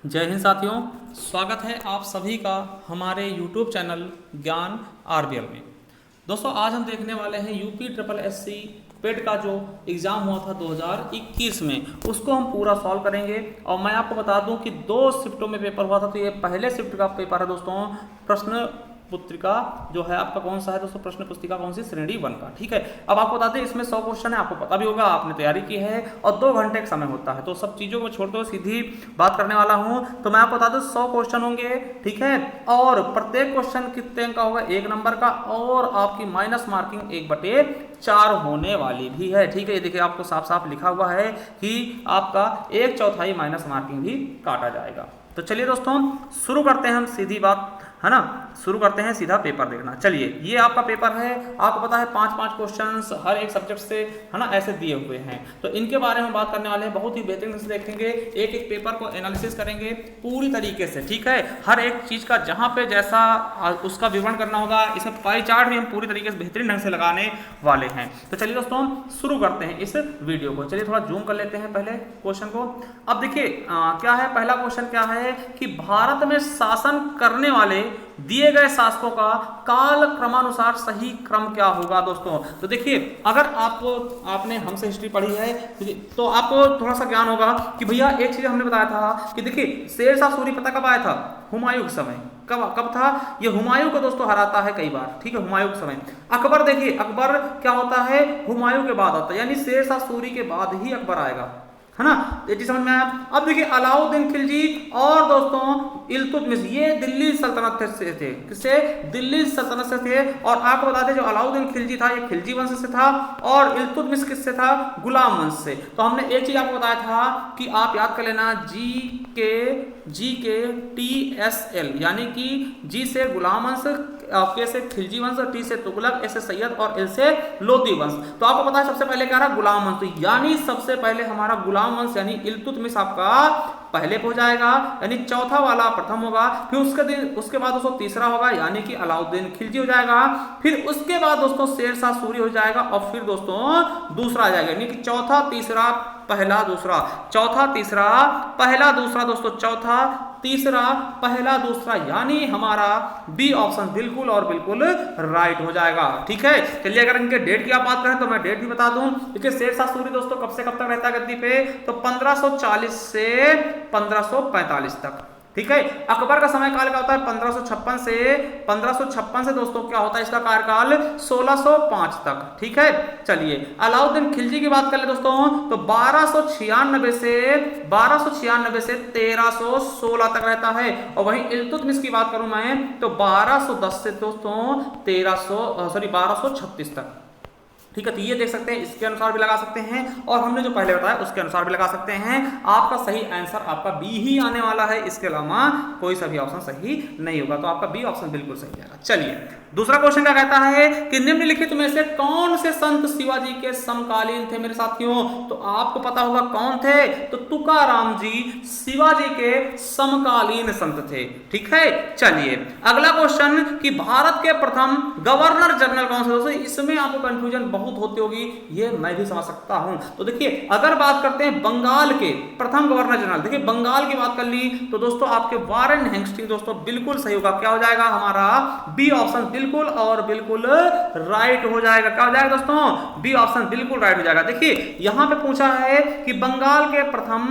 जय हिंद साथियों, स्वागत है आप सभी का हमारे YouTube चैनल ज्ञान आरबीएल में। दोस्तों आज हम देखने वाले हैं यूपी ट्रिपल एससी पेड का जो एग्ज़ाम हुआ था 2021 में, उसको हम पूरा सॉल्व करेंगे। और मैं आपको बता दूं कि 2 शिफ्टों में पेपर हुआ था, तो ये पहले शिफ्ट का पेपर है दोस्तों। प्रश्न पुस्तिका जो है आपका कौन सा है दोस्तों, प्रश्न पुस्तिका कौन सी, श्रेणी 1 का। ठीक है, अब आपको बता दें इसमें 100 क्वेश्चन है, आपको पता भी होगा, आपने तैयारी की है, और 2 घंटे का समय होता है। तो सब चीज़ों को छोड़ दो, सीधी बात करने वाला हूं। तो मैं आपको बता दूं 100 क्वेश्चन होंगे, ठीक है, और प्रत्येक क्वेश्चन कितने अंक का होगा, 1 नंबर का, और आपकी माइनस मार्किंग 1/4 होने वाली भी है। ठीक है, ये देखिए आपको साफ साफ लिखा हुआ है कि आपका 1/4 माइनस मार्किंग भी काटा जाएगा। तो चलिए दोस्तों शुरू करते हैं हम, सीधी बात है ना, शुरू करते हैं, सीधा पेपर देखना। चलिए ये आपका पेपर है, आपको पता है 5-5 क्वेश्चंस हर एक सब्जेक्ट से है ना ऐसे दिए हुए हैं। तो इनके बारे में बात करने वाले हैं, बहुत ही बेहतरीन से देखेंगे, एक एक पेपर को एनालिसिस करेंगे पूरी तरीके से। ठीक है, हर एक चीज का जहां पे जैसा उसका विवरण करना होगा, इसमें पाई चार्ट भी हम पूरी तरीके से बेहतरीन ढंग से लगाने वाले हैं। तो चलिए दोस्तों शुरू करते हैं इस वीडियो को। चलिए थोड़ा जूम कर लेते हैं पहले क्वेश्चन को। अब देखिए क्या है, पहला क्वेश्चन क्या है कि भारत में शासन करने वाले दिए गए शासकों का काल क्रमानुसार सही क्रम क्या होगा दोस्तों। तो देखिए अगर आपने हमसे हिस्ट्री पढ़ी है तो आपको थोड़ा सा ज्ञान होगा कि भैया एक चीज हमने बताया था कि देखिए शेरशाह सूरी पता कब आया था, हुमायूं के समय। कब था ये, हुमायूं को दोस्तों हराता है कई बार। ठीक है, हुमायूं के समय। अकबर देखिए, अकबर क्या होता है, हुमायूं के बाद आता है, यानी शेरशाह सूरी के बाद ही अकबर आएगा, है ना। ये चीज समझ में आया। अब देखिए अलाउद्दीन खिलजी और दोस्तों इल्तुतमिश, ये दिल्ली सल्तनत से थे, किससे, दिल्ली सल्तनत से थे। और आपको बता दें जो अलाउद्दीन खिलजी था ये खिलजी वंश से था, और इल्तुतमिश किससे था, गुलाम वंश से। तो हमने एक चीज आपको बताया था कि आप याद कर लेना, जी के TSL, यानी कि जी से गुलाम वंश, के से खिलजी वंश, टी से तुगलक, एस से सैयद और एल से लोदी वंश। तो आपको पता है सबसे पहले क्या रहा, गुलाम वंश। तो यानी सबसे पहले हमारा गुलाम वंश यानी इल्तुतमिश आपका पहले हो जाएगा, यानी चौथा वाला प्रथम होगा। फिर उसके बाद दोस्तों तीसरा होगा, यानी कि अलाउद्दीन खिलजी हो जाएगा। फिर उसके बाद दोस्तों शेरशाह सूरी हो जाएगा, और फिर दोस्तों दूसरा आ जाएगा, यानी कि चौथा तीसरा पहला दूसरा, चौथा तीसरा पहला दूसरा दोस्तों, चौथा तीसरा पहला दूसरा, यानी हमारा बी ऑप्शन बिल्कुल और बिल्कुल राइट हो जाएगा। ठीक है, चलिए अगर इनके डेट की आप बात करें तो मैं डेट भी बता दूं। देखिए शेरशाह सूरी दोस्तों कब से कब तक रहता है गद्दी पे, तो 1540 से 1545 तक। ठीक है, अकबर का समय काल क्या होता है, 1556 से दोस्तों क्या होता है इसका कार्यकाल 1605 तक। ठीक है, चलिए अलाउद्दीन खिलजी की बात कर ले दोस्तों, तो 1296 से 1316 तक रहता है। और वहीं इल्तुतमिश की बात करूं मैं तो 1210 से दोस्तों 1236 तक। ठीक है, तो ये देख सकते हैं, इसके अनुसार भी लगा सकते हैं, और हमने जो पहले बताया उसके अनुसार भी लगा सकते हैं। आपका सही आंसर आपका बी ही आने वाला है, इसके अलावा कोई सा भी ऑप्शन सही नहीं होगा। तो आपका बी ऑप्शन बिल्कुल सही जाएगा। चलिए दूसरा क्वेश्चन क्या कहता है कि निम्नलिखित में से कौन से संत शिवाजी के समकालीन थे मेरे साथियों। तो आपको पता होगा कौन थे, तो तुकाराम जी शिवाजी के समकालीन संत थे। ठीक है, चलिए अगला क्वेश्चन कि भारत के प्रथम गवर्नर जनरल कौन से दोस्तों। इसमें आपको कंफ्यूजन बहुत होती होगी, ये मैं भी समझ सकता हूं। तो देखिए अगर बात करते हैं बंगाल के प्रथम गवर्नर जनरल, देखिए बंगाल की बात कर ली तो दोस्तों आपके वारेन हेस्टिंग्स दोस्तों बिल्कुल सही होगा। क्या हो जाएगा, हमारा बी ऑप्शन बिल्कुल और बिल्कुल राइट हो जाएगा। क्या हो जाएगा दोस्तों, बी ऑप्शन बिल्कुल राइट हो जाएगा। देखिए यहां पे पूछा है कि बंगाल के प्रथम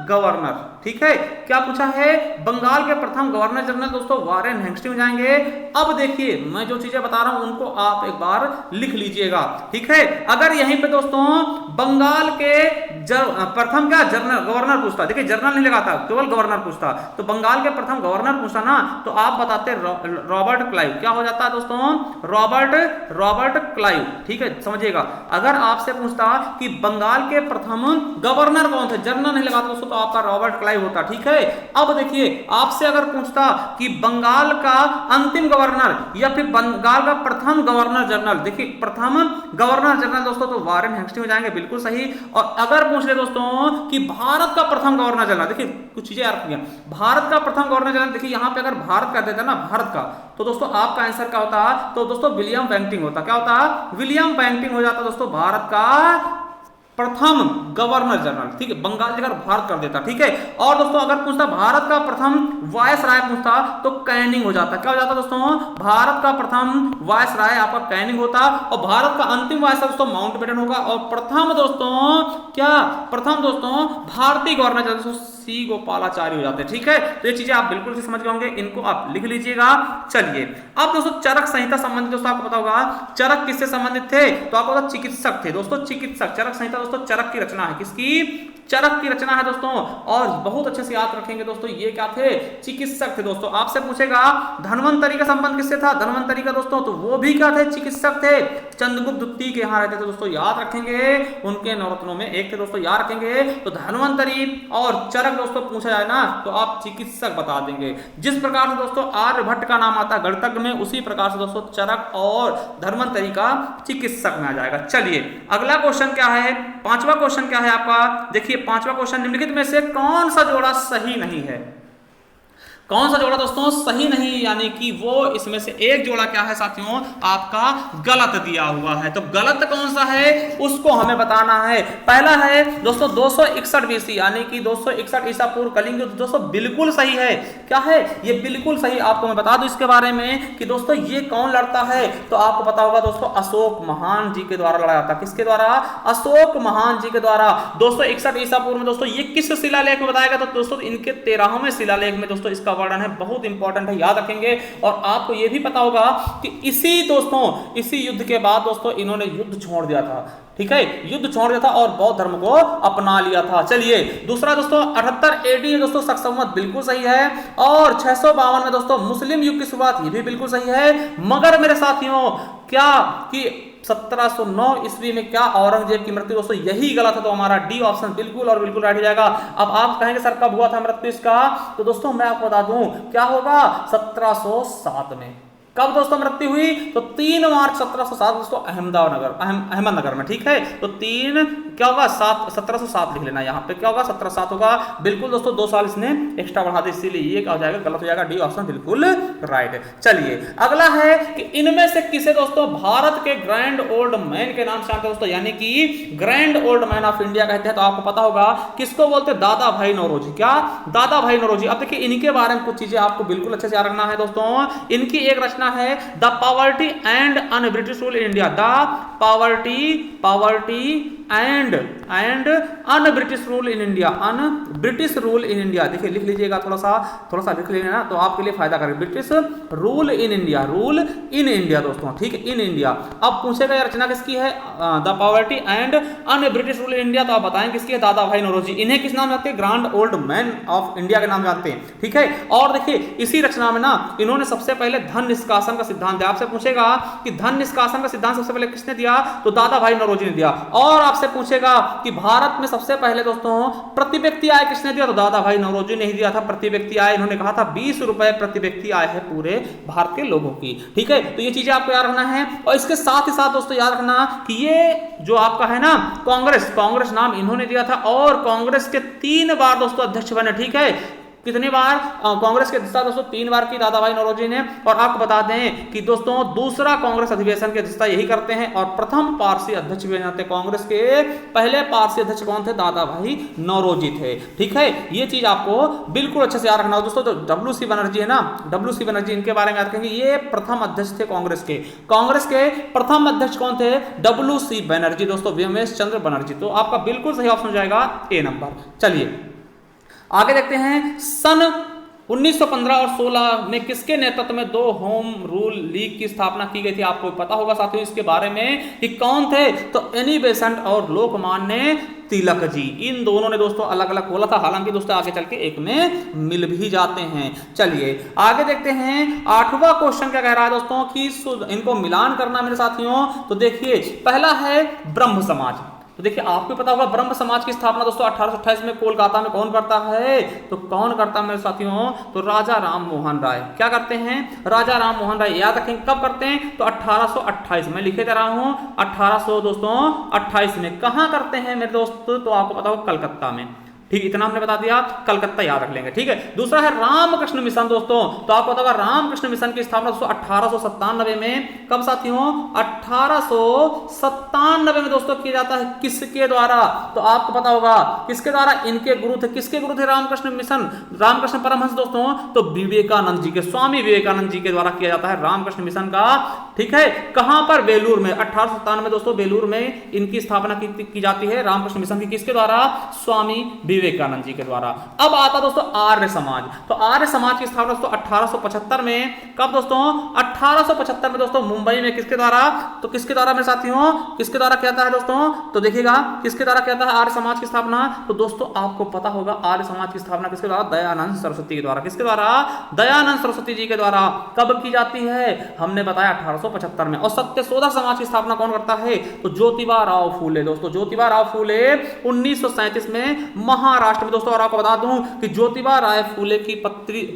गवर्नर, ठीक है, क्या पूछा है, बंगाल के प्रथम गवर्नर जनरल दोस्तों वारेन हेस्टिंग्स हो जाएंगे। अब देखिए मैं जो चीजें बता रहा हूं उनको आप एक बार लिख लीजिएगा। ठीक है, अगर यहीं पे दोस्तों बंगाल के प्रथम क्या जनरल गवर्नर पूछता, देखिए जनरल नहीं लगाता, केवल गवर्नर पूछता, तो बंगाल के प्रथम गवर्नर पूछता ना, तो आप बताते रॉबर्ट क्लाइव। क्या हो जाता है दोस्तों, रॉबर्ट क्लाइव। ठीक है, समझिएगा अगर आपसे पूछता कि बंगाल के प्रथम गवर्नर कौन थे, जनरल नहीं लगाता दोस्तों, तो आपका रॉबर्ट क्लाइव होता। ठीक है, अब देखिए आपसे अगर पूछता कि बंगाल का अंतिम गवर्नर या फिर बंगाल का प्रथम गवर्नर जनरल, देखिए प्रथम गवर्नर जनरल दोस्तों तो वारेन हेस्टिंग्स हो जाएंगे, बिल्कुल सही। और अगर पूछ ले दोस्तों कि भारत का प्रथम गवर्नर जनरल, देखिए कुछ चीजें याद किया, भारत का प्रथम गवर्नर जनरल, देखिए यहां पे अगर भारत कर देता ना, भारत का, तो दोस्तों आपका आंसर क्या होता, तो दोस्तों विलियम बेंटिंग होता। क्या होता, विलियम बेंटिंग हो जाता दोस्तों भारत का प्रथम गवर्नर जनरल, ठीक है, बंगाल जगह भारत कर देता, ठीक है। और दोस्तों अगर पूछता भारत का प्रथम वायसराय पूछता तो कैनिंग हो जाता। क्या हो जाता दोस्तों? भारत का प्रथम वायसराय आपका कैनिंग होता, और भारत का अंतिम वायसराय दोस्तों माउंटबेटन होगा। और प्रथम दोस्तों क्या, प्रथम दोस्तों भारतीय गवर्नर जनरल सी गोपालाचारी हो जाते हैं, ठीक है। तो ये चीजें आप बिल्कुल से समझ गए होंगे, इनको आप लिख लीजिएगा। चलिए अब दोस्तों चरक संहिता संबंधित दोस्तों आपको पता होगा चरक किससे संबंधित थे, तो आपको पता चिकित्सक थे दोस्तों, चिकित्सक। चरक संहिता दोस्तों चरक की रचना है, किसकी? चरक की रचना है दोस्तों। और बहुत अच्छे से याद रखेंगे दोस्तों, ये क्या थे? चिकित्सक थे दोस्तों। आपसे पूछेगा धन्वंतरी का संबंध किससे था? धन्वंतरी का दोस्तों, तो वो भी क्या थे? चिकित्सक थे। चंद्रगुप्त द्वितीय के यहाँ रहते थे दोस्तों, याद रखेंगे, उनके नवरत्नों में एक थे दोस्तों, याद रखेंगे। तो धन्वंतरी और चरक दोस्तों पूछा जाए ना तो आप चिकित्सक बता देंगे। जिस प्रकार से दोस्तों आर्यभट्ट का नाम आता है गणितज्ञ में, उसी प्रकार से दोस्तों चरक और धन्वंतरी का चिकित्सक में आ जाएगा। चलिए अगला क्वेश्चन क्या है? पांचवा क्वेश्चन क्या है आपका? देखिए पांचवा क्वेश्चन, निम्नलिखित में से कौन सा जोड़ा सही नहीं है? कौन सा जोड़ा दोस्तों सही नहीं, यानी कि वो इसमें से एक जोड़ा क्या है साथियों आपका गलत दिया हुआ है। तो गलत कौन सा है उसको हमें बताना है। पहला है दोस्तों 261 बीसी, यानी कि 261 ईसा पूर्व कलिंग युद्ध दोस्तों बिल्कुल सही है। क्या है ये? बिल्कुल सही। आपको मैं बता दूं इसके बारे में कि दोस्तों ये कौन लड़ता है, तो आपको पता होगा दोस्तों अशोक महान जी के द्वारा लड़ा जाता। किसके द्वारा? अशोक महान जी के द्वारा। 261 ईसा पूर्व में दोस्तों ये किस शिलालेख में बताया गया? तो दोस्तों इनके 13वें शिलालेख में दोस्तों इसका वर्णन है, बहुत इंपॉर्टेंट है, याद रखेंगे। और आपको यह भी पता होगा कि इसी युद्ध के बाद दोस्तों इन्होंने युद्ध छोड़ दिया था, ठीक है, युद्ध छोड़ दिया था और बौद्ध धर्म को अपना लिया था। चलिए दूसरा दोस्तों 78 एडी में दोस्तों शक संवत बिल्कुल सही है। और 652 में दोस्तों मुस्लिम युग की शुरुआत, ये भी बिल्कुल सही है। मगर मेरे साथियों क्या कि 1709 ईस्वी में क्या औरंगजेब की मृत्यु दोस्तों, यही गलत है। तो हमारा डी ऑप्शन बिल्कुल और बिल्कुल राइट हो जाएगा। अब आप कहेंगे सर कब हुआ था मृत्यु इसका, तो दोस्तों मैं आपको बता दूं क्या होगा, 1707 में। कब दोस्तों मृत्यु हुई? तो 3 मार्च 1707 दोस्तों अहमदनगर में, ठीक है। तो 3 क्या होगा 1707 लिख लेना, यहाँ पे क्या होगा 1707 होगा। बिल्कुल दोस्तों 2 साल इसने एक्स्ट्रा बढ़ा दी, इसीलिए ये क्या हो जाएगा, गलत हो जाएगा। डी ऑप्शन बिल्कुल राइट है। चलिए अगला है कि इनमें से किसे दोस्तों भारत के ग्रैंड ओल्ड मैन के नाम से जानते हैं दोस्तों, यानी कि grand old man of India कहते हैं। तो आपको पता होगा किसको बोलते हैं? दादा भाई नौरोजी। क्या? दादा भाई नौरोजी। अब देखिए इनके बारे में कुछ चीजें आपको बिल्कुल अच्छे से याद रखना है दोस्तों। इनकी एक रचना है the poverty and un British rule in India. The poverty and un British rule in India. Un British rule in India, देखिए लिख लीजिएगा, थोड़ा सा लिख लेना ना तो आपके लिए फायदा करेगा। British rule in India, rule in India दोस्तों, ठीक है, इन इंडिया। अब पूछेगा ये रचना किसकी है? The poverty and un British rule in India, तो आप बताएं किसकी है? दादा भाई नौरोजी। इन्हें किस नाम जानते हैं? Grand old man of India के नाम जानते हैं, ठीक है। और देखिए इसी रचना में ना इन्होंने सबसे पहले धन निष्कासन का सिद्धांत दिया। आपसे पूछेगा कि धन निष्कासन का सिद्धांत सबसे पहले किसने दिया? तो दादा भाई नौरोजी ने दिया। और आपसे पूछेगा कि भारत में सबसे पहले दोस्तों प्रति व्यक्ति आय किसने दिया? तो दादा भाई नौरोजी ने ही दिया था प्रति व्यक्ति आय। इन्होंने कहा था 20 रुपए प्रति व्यक्ति आय है पूरे भारत के लोगों की, ठीक है। तो ये चीजें आपको याद रखना है। और इसके साथ ही साथ दोस्तों याद रखना कि ये जो आपका है ना कांग्रेस नाम इन्होंने दिया था। और कांग्रेस के 3 बार दोस्तों अध्यक्ष बने, ठीक है। कितनी बार? कांग्रेस के अध्यक्षता दोस्तों 3 बार की दादा भाई नौरोजी ने। और आपको बता दें कि दोस्तों दूसरा कांग्रेस अधिवेशन की अध्यक्षता यही करते हैं। और प्रथम पारसी अध्यक्ष भी जानते हैं, कांग्रेस के पहले पारसी अध्यक्ष कौन थे? दादा भाई नौरोजी थे, ठीक है। ये चीज आपको बिल्कुल अच्छे से याद रखना हो दोस्तों। तो डब्ल्यू.सी. बनर्जी है ना, डब्ल्यू.सी. बनर्जी, इनके बारे में याद रखेंगे। ये प्रथम अध्यक्ष थे कांग्रेस के प्रथम अध्यक्ष कौन थे? डब्ल्यू.सी. बनर्जी दोस्तों, व्योमेश चंद्र बनर्जी। तो आपका बिल्कुल सही ऑप्शन हो जाएगा ए नंबर। चलिए आगे देखते हैं। सन 1915 और 16 में किसके नेतृत्व में 2 होम रूल लीग की स्थापना की गई थी? आपको पता होगा साथियों इसके बारे में कि कौन थे? तो एनी बेसेंट और लोकमान्य तिलक जी। इन दोनों ने दोस्तों अलग अलग बोला था, हालांकि दोस्तों आगे चल के एक में मिल भी जाते हैं। चलिए आगे देखते हैं। 8वां क्वेश्चन क्या कह रहा है दोस्तों कि इनको मिलान करना मेरे साथियों। तो देखिए पहला है ब्रह्म समाज। तो देखिए आपको पता होगा ब्रह्म समाज की स्थापना दोस्तों 1828 में कोलकाता में कौन करता है? तो कौन करता है मेरे साथियों? तो राजा राम मोहन राय। क्या करते हैं? राजा राम मोहन राय। याद रखेंगे कब करते हैं? तो 1828 में लिखे जा रहा हूं 1800 दोस्तों 28 में। कहां करते हैं मेरे दोस्त? तो आपको पता होगा कलकत्ता में। ठीक, इतना हमने बता दिया, कलकत्ता याद रख लेंगे। ठीक है, दूसरा है रामकृष्ण मिशन दोस्तों। तो आपको पता होगा रामकृष्ण मिशन की स्थापना दोस्तों 1897 में, कब साथियों, 1897 में दोस्तों किया जाता है। किसके द्वारा? तो आपको पता होगा किसके द्वारा, इनके गुरु थे। किसके गुरु थे रामकृष्ण मिशन, रामकृष्ण परमहंस दोस्तों, तो विवेकानंद जी के, स्वामी विवेकानंद जी के द्वारा किया जाता है रामकृष्ण मिशन का। ठीक है, कहां पर, बेलूर में, 1897 में दोस्तों बेलूर में इनकी स्थापना की जाती है रामकृष्ण मिशन की। किसके द्वारा? स्वामी विवेकानंद जी के द्वारा। अब आता दोस्तों आर्य समाज। तो आर्य समाज की स्थापना दोस्तों 1875 में, कब दोस्तों, 1875 में दोस्तों मुंबई में। किसके द्वारा? तो किसके द्वारा मेरे साथियों, किसके द्वारा किया जाता है दोस्तों, तो देखिएगा किसके द्वारा किया जाता है आर्य समाज की स्थापना। तो दोस्तों आपको पता होगा आर्य समाज की स्थापना किसके द्वारा, दयानंद सरस्वती के द्वारा। किसके द्वारा? दयानंद सरस्वती जी के द्वारा। कब की जाती है? हमने बताया 1875 में। और सत्यशोधक समाज की स्थापना कौन करता है? तो ज्योतिबा राव फूले दोस्तों। ज्योतिबा राव फूले 1937 में महाराष्ट्र में दोस्तों। और आपको बता दूं कि ज्योतिबा राय फूले की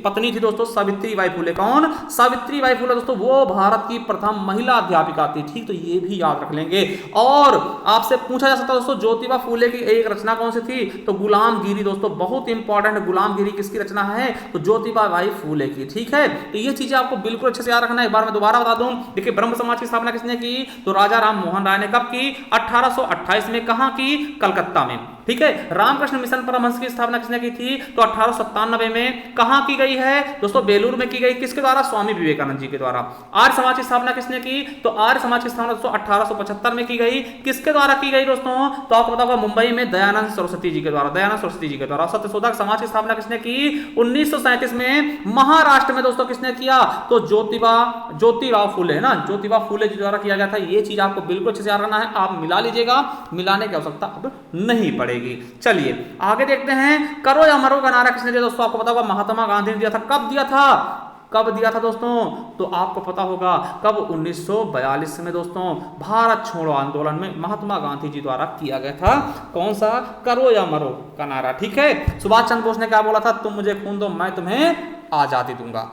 पत्नी थी दोस्तों सावित्रीबाई फूले। कौन? सावित्रीबाई फूले दोस्तों, वो भारत की प्रथम महिला अध्यापिका थी। ठीक, तो ये भी याद रख लेंगे। और आपसे पूछा जा सकता है दोस्तों ज्योतिबा फूले की एक रचना कौन सी थी? तो गुलामगिरी दोस्तों, बहुत इंपॉर्टेंट। गुलामगिरी किसकी रचना है? तो ज्योतिबा बाई फूले की। ठीक है, तो ये चीजें आपको बिल्कुल अच्छे से याद रखना है। एक बार मैं दोबारा बता दूं, देखिए ब्रह्म समाज की स्थापना किसने की? तो राजा राम मोहन राय ने। कब की? 1828 में। कहां की? कलकत्ता में। ठीक है, रामकृष्ण मिशन परमहंस की स्थापना किसने की थी? तो 1897 में। कहां की गई है दोस्तों? बेलूर में की गई। किसके द्वारा? स्वामी विवेकानंद जी के द्वारा। आर्य समाज की स्थापना किसने की? तो आर्य समाज की स्थापना दोस्तों 1875 में की गई। किसके द्वारा की गई दोस्तों? तो आपको पता होगा मुंबई में दयानंद सरस्वती जी के द्वारा। दयानंद सरस्वती जी के द्वारा। सत्यशोधक समाज की स्थापना किसने की? 1937 में महाराष्ट्र में दोस्तों। किसने किया? तो ज्योतिराव फूले है ना, ज्योतिबा फूले जी द्वारा किया गया था। ये चीज आपको बिल्कुल अच्छे से याद रखना है। आप मिला लीजिएगा, मिलाने की आवश्यकता अब नहीं पड़ेगी। चलिए आगे देखते हैं। करो या मरो का नारा किसने दिया दोस्तों? आपको पता होगा महात्मा गांधी ने दिया था। कब दिया था? कब दिया था दोस्तों? तो आपको पता होगा कब, 1942 में दोस्तों, भारत छोड़ो आंदोलन में महात्मा गांधी जी द्वारा किया गया था। कौन सा? करो या मरो का नारा। ठीक है, सुभाष चंद्र बोस ने क्या बोला था? तुम मुझे खून दो, मैं तुम्हें आजादी दूंगा।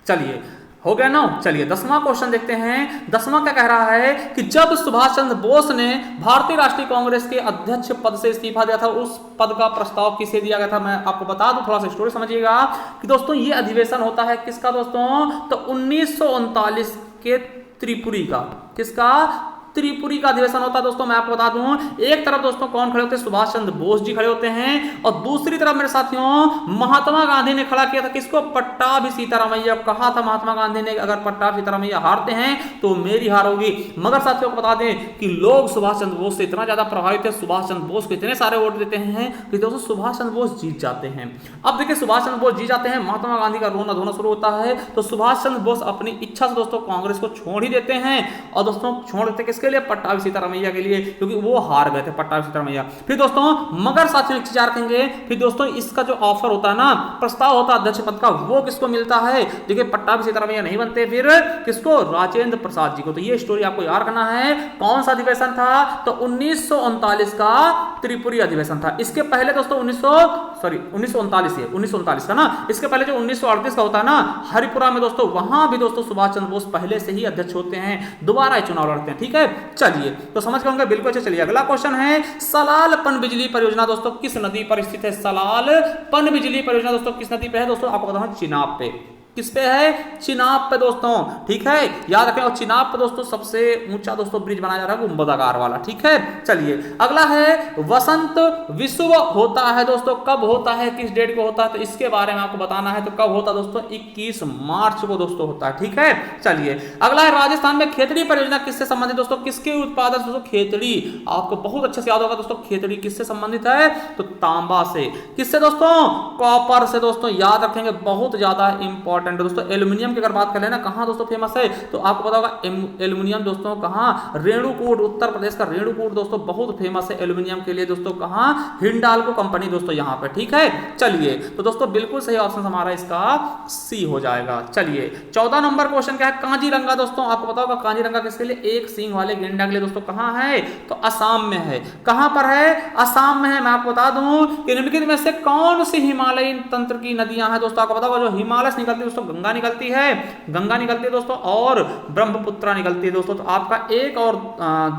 चलिए हो गया ना। चलिए 10वां क्वेश्चन देखते हैं। 10वां क्या कह रहा है कि जब सुभाष चंद्र बोस ने भारतीय राष्ट्रीय कांग्रेस के अध्यक्ष पद से इस्तीफा दिया था, उस पद का प्रस्ताव किसे दिया गया था? मैं आपको बता दूं, थोड़ा सा स्टोरी समझिएगा कि दोस्तों ये अधिवेशन होता है किसका दोस्तों? तो 1939 के त्रिपुरी का। किसका? त्रिपुरी का अधिवेशन होता है दोस्तों। मैं आपको बता दूं, एक तरफ दोस्तों कौन खड़े होते हैं? सुभाष चंद्र बोस जी खड़े होते हैं, और दूसरी तरफ मेरे साथियों महात्मा गांधी ने खड़ा किया था किसको? पट्टाभी सीतारामैया। कहा था महात्मा गांधी ने अगर पट्टाभी सीतारामैया हारते हैं तो मेरी हार होगी। मगर साथियों को बता दें कि लोग सुभाष चंद्र बोस से इतना ज्यादा प्रभावित है, सुभाष चंद्र बोस को इतने सारे वोट देते हैं कि दोस्तों सुभाष चंद्र बोस जीत जाते हैं। अब देखिए सुभाष चंद्र बोस जीत जाते हैं, महात्मा गांधी का रोना धोना शुरू होता है, तो सुभाष चंद्र बोस अपनी इच्छा से दोस्तों कांग्रेस को छोड़ ही देते हैं। और दोस्तों छोड़ देते किसके लिए? पट्टाभी सीतारामैया के लिए, क्योंकि वो हार गए थे पट्टाभी सीतारामैया। फिर दोस्तों मगर साथियों एक चीज याद रखेंगे, फिर दोस्तों इसका जो ऑफर होता है ना, प्रस्ताव होता है अध्यक्ष पद का, वो किसको मिलता है? देखिए पट्टाभी सीतारामैया नहीं बनते, फिर किसको? राजेंद्र प्रसाद जी को। तो ये स्टोरी आपको याद रखना है। कौन सा अधिवेशन था? तो 1939 का त्रिपुरी अधिवेशन था। इसके पहले दोस्तों 1939 का ना, इसके पहले जो 1938 का होता है ना हरिपुरा में दोस्तों, वहां भी दोस्तों सुभाष चंद्र बोस पहले से ही अध्यक्ष होते हैं, दोबारा चुनाव लड़ते हैं। ठीक है, चलिए तो समझ गए होंगे बिल्कुल अच्छे। चलिए अगला क्वेश्चन है, सलाल पनबिजली परियोजना दोस्तों किस नदी पर स्थित है? सलाल पनबिजली परियोजना दोस्तों किस नदी पे है दोस्तों? आपको बता दूं चिनाब पे। किस पे है? चिनाब पे दोस्तों। ठीक है, याद रखें। और चिनाब पे दोस्तों सबसे ऊंचा दोस्तों ब्रिज बनाया जा रहा है गुंबदाकार वाला। ठीक है, चलिए अगला है, वसंत विश्व होता है दोस्तों, कब होता है, किस डेट को होता है? तो इसके बारे में आपको बताना है। तो कब होता है दोस्तों? 21 मार्च को दोस्तों होता है। ठीक है, चलिए अगला है, राजस्थान में खेतड़ी परियोजना किससे संबंधित दोस्तों? किसके उत्पादन से दोस्तों? खेतड़ी। आपको बहुत अच्छे से याद होगा दोस्तों, खेतड़ी किससे संबंधित है? तो तांबा से। किससे दोस्तों? कॉपर से दोस्तों। याद रखेंगे, बहुत ज्यादा इंपॉर्टेंट दोस्तों। एल्यूमिनियम की अगर बात कर लेना, कहां दोस्तों फेमस है? तो आपको पता होगा एल्यूमिनियम दोस्तों कहां? रेणुकूट, उत्तर प्रदेश का रेणुकूट दोस्तों बहुत फेमस है एल्यूमिनियम के लिए दोस्तों। कहां? हिंडाल्को कंपनी दोस्तों यहां पे। ठीक है, चलिए तो दोस्तों बिल्कुल सही ऑप्शन हमारा इसका सी हो जाएगा। चलिए 14 नंबर क्वेश्चन क्या है? कांजीरंगा दोस्तों। आपको पता होगा कांजीरंगा किसके लिए? एक सींग वाले गेंडा के लिए दोस्तों। कहां है? तो असम में है। कहां पर है? असम में है। मैं आपको बता दूं कि निम्नलिखित में से कौन सी हिमालयी तंत्र की नदियां हैं दोस्तों? आपको पता होगा जो हिमालय से निकलती है दोस्तों गंगा निकलती है दोस्तों, और ब्रह्मपुत्रा निकलती है दोस्तों। तो आपका 1 और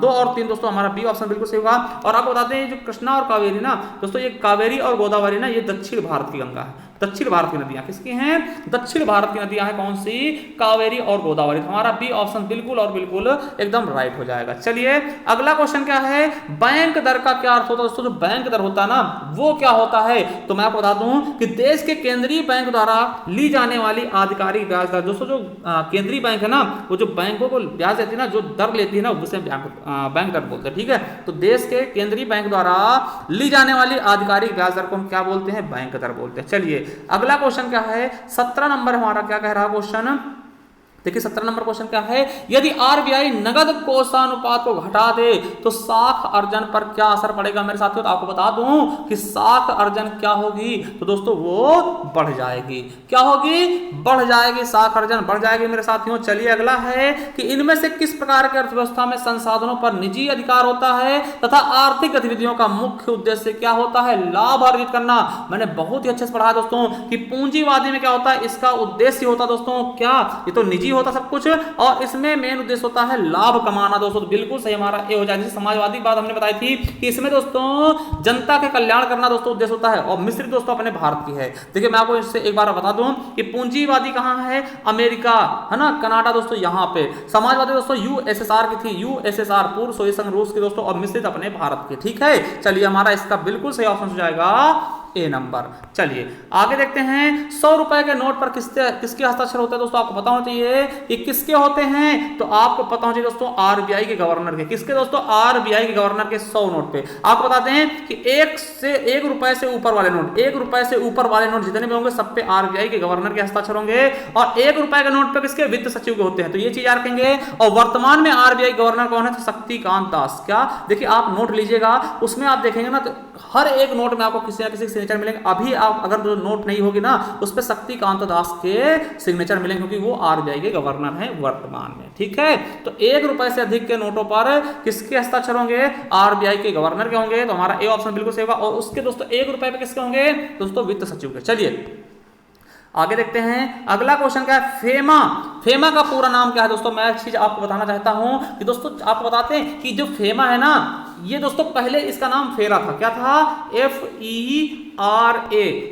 2 और 3 दोस्तों हमारा बी ऑप्शन बिल्कुल सही होगा। और आपको बताते हैं जो कृष्णा और कावेरी ना दोस्तों, ये कावेरी और गोदावरी ना ये दक्षिण भारत की गंगा है। दक्षिण भारत की नदियां किसकी हैं? दक्षिण भारत की नदियां हैं। कौन सी? कावेरी और गोदावरी। तो हमारा बी ऑप्शन बिल्कुल और बिल्कुल एकदम राइट हो जाएगा। चलिए अगला क्वेश्चन क्या है, बैंक दर का क्या अर्थ होता है दोस्तों? जो बैंक दर होता है ना वो क्या होता है, तो मैं आपको बता दूं कि देश के केंद्रीय बैंक द्वारा ली जाने वाली आधिकारिक ब्याज दर। दोस्तों जो केंद्रीय बैंक है ना, वो जो बैंकों को ब्याज देती है ना, जो दर लेती है ना, उसे बैंक दर बोलते हैं। ठीक है, तो देश के केंद्रीय बैंक द्वारा ली जाने वाली आधिकारिक ब्याज दर को हम क्या बोलते हैं? बैंक दर बोलते हैं। चलिए अगला क्वेश्चन क्या है, 17 नंबर हमारा क्या कह रहा क्वेश्चन, देखिए 17 नंबर क्वेश्चन क्या है, यदि आरबीआई नगद कोषानुपात को घटा दे तो साख अर्जन पर क्या असर पड़ेगा मेरे साथियों? तो आपको बता दूं कि साख अर्जन क्या होगी, तो दोस्तों वो बढ़ जाएगी। क्या होगी? बढ़ जाएगी, साख अर्जन बढ़ जाएगी मेरे साथियों। चलिए अगला है कि इनमें से किस प्रकार के अर्थव्यवस्था में संसाधनों पर निजी अधिकार होता है तथा आर्थिक गतिविधियों का मुख्य उद्देश्य क्या होता है? लाभ अर्जित करना। मैंने बहुत ही अच्छे से पढ़ा दोस्तों कि पूंजीवादी में क्या होता है, इसका उद्देश्य होता है दोस्तों क्या, ये तो निजी होता सब कुछ, और इसमें मेन उद्देश्य होता है लाभ कमाना दोस्तों। तो बिल्कुल सही हमारा ए हो जाएगा। समाजवादी की बात हमने बताई थी कि इसमें दोस्तों जनता के कल्याण करना दोस्तों उद्देश्य होता है, और मिश्रित दोस्तों अपने भारत की है। देखिए मैं आपको इससे एक बार बता दूं कि पूंजीवादी कहां है? अमेरिका है ना, कनाडा दोस्तों यहां पे। समाजवादी दोस्तों यूएसएसआर की थी, यूएसएसआर पूर्व सोवियत संघ रूस की दोस्तों, और मिश्रित अपने भारत की। ठीक है, चलिए हमारा इसका बिल्कुल सही ऑप्शन हो जाएगा ए नंबर। चलिए आगे देखते हैं, 100 रुपए के नोट पर किसके हस्ताक्षर होते हैं दोस्तों? आपको पता होना चाहिए कि किसके होते हैं, तो आपको पता होना चाहिए दोस्तों आरबीआई के गवर्नर के। किसके दोस्तों? आरबीआई के गवर्नर के 100 नोट पे। आपको बताते हैं कि 1 रुपए से ऊपर वाले नोट, 1 रुपए से ऊपर वाले नोट जितने भी होंगे सब पे आरबीआई के गवर्नर के हस्ताक्षर होंगे, और 1 रुपए के नोट पे किसके? वित्त सचिव के होते हैं। तो ये चीज याद रखेंगे। और वर्तमान में आरबीआई गवर्नर कौन है? तो शक्तिकांत दास। क्या? देखिए आप नोट लीजिएगा, उसमें आप देखेंगे ना तो हर एक नोट में आपको किसी ना किसी सिग्नेचर मिलेंगे। अभी आप अगर जो नोट नहीं होगी ना उस पर शक्तिकांत दास के सिग्नेचर मिलेंगे, क्योंकि वो आरबीआई के गवर्नर हैं वर्तमान में। ठीक है, तो 1 रुपए से अधिक के नोटों पर किसके हस्ताक्षर होंगे? आरबीआई के गवर्नर के होंगे। तो हमारा ए ऑप्शन बिल्कुल सही होगा। और उसके दोस्तों 1 रुपए पे किसके होंगे? दोस्तों वित्त सचिव के। चलिए आगे देखते हैं, अगला क्वेश्चन क्या है, फेमा। फेमा का पूरा नाम क्या है दोस्तों? मैं एक चीज आपको बताना चाहता हूं कि दोस्तों आपको बताते हैं कि जो फेमा है ना, ये दोस्तों पहले इसका नाम फेरा था। क्या था? FERA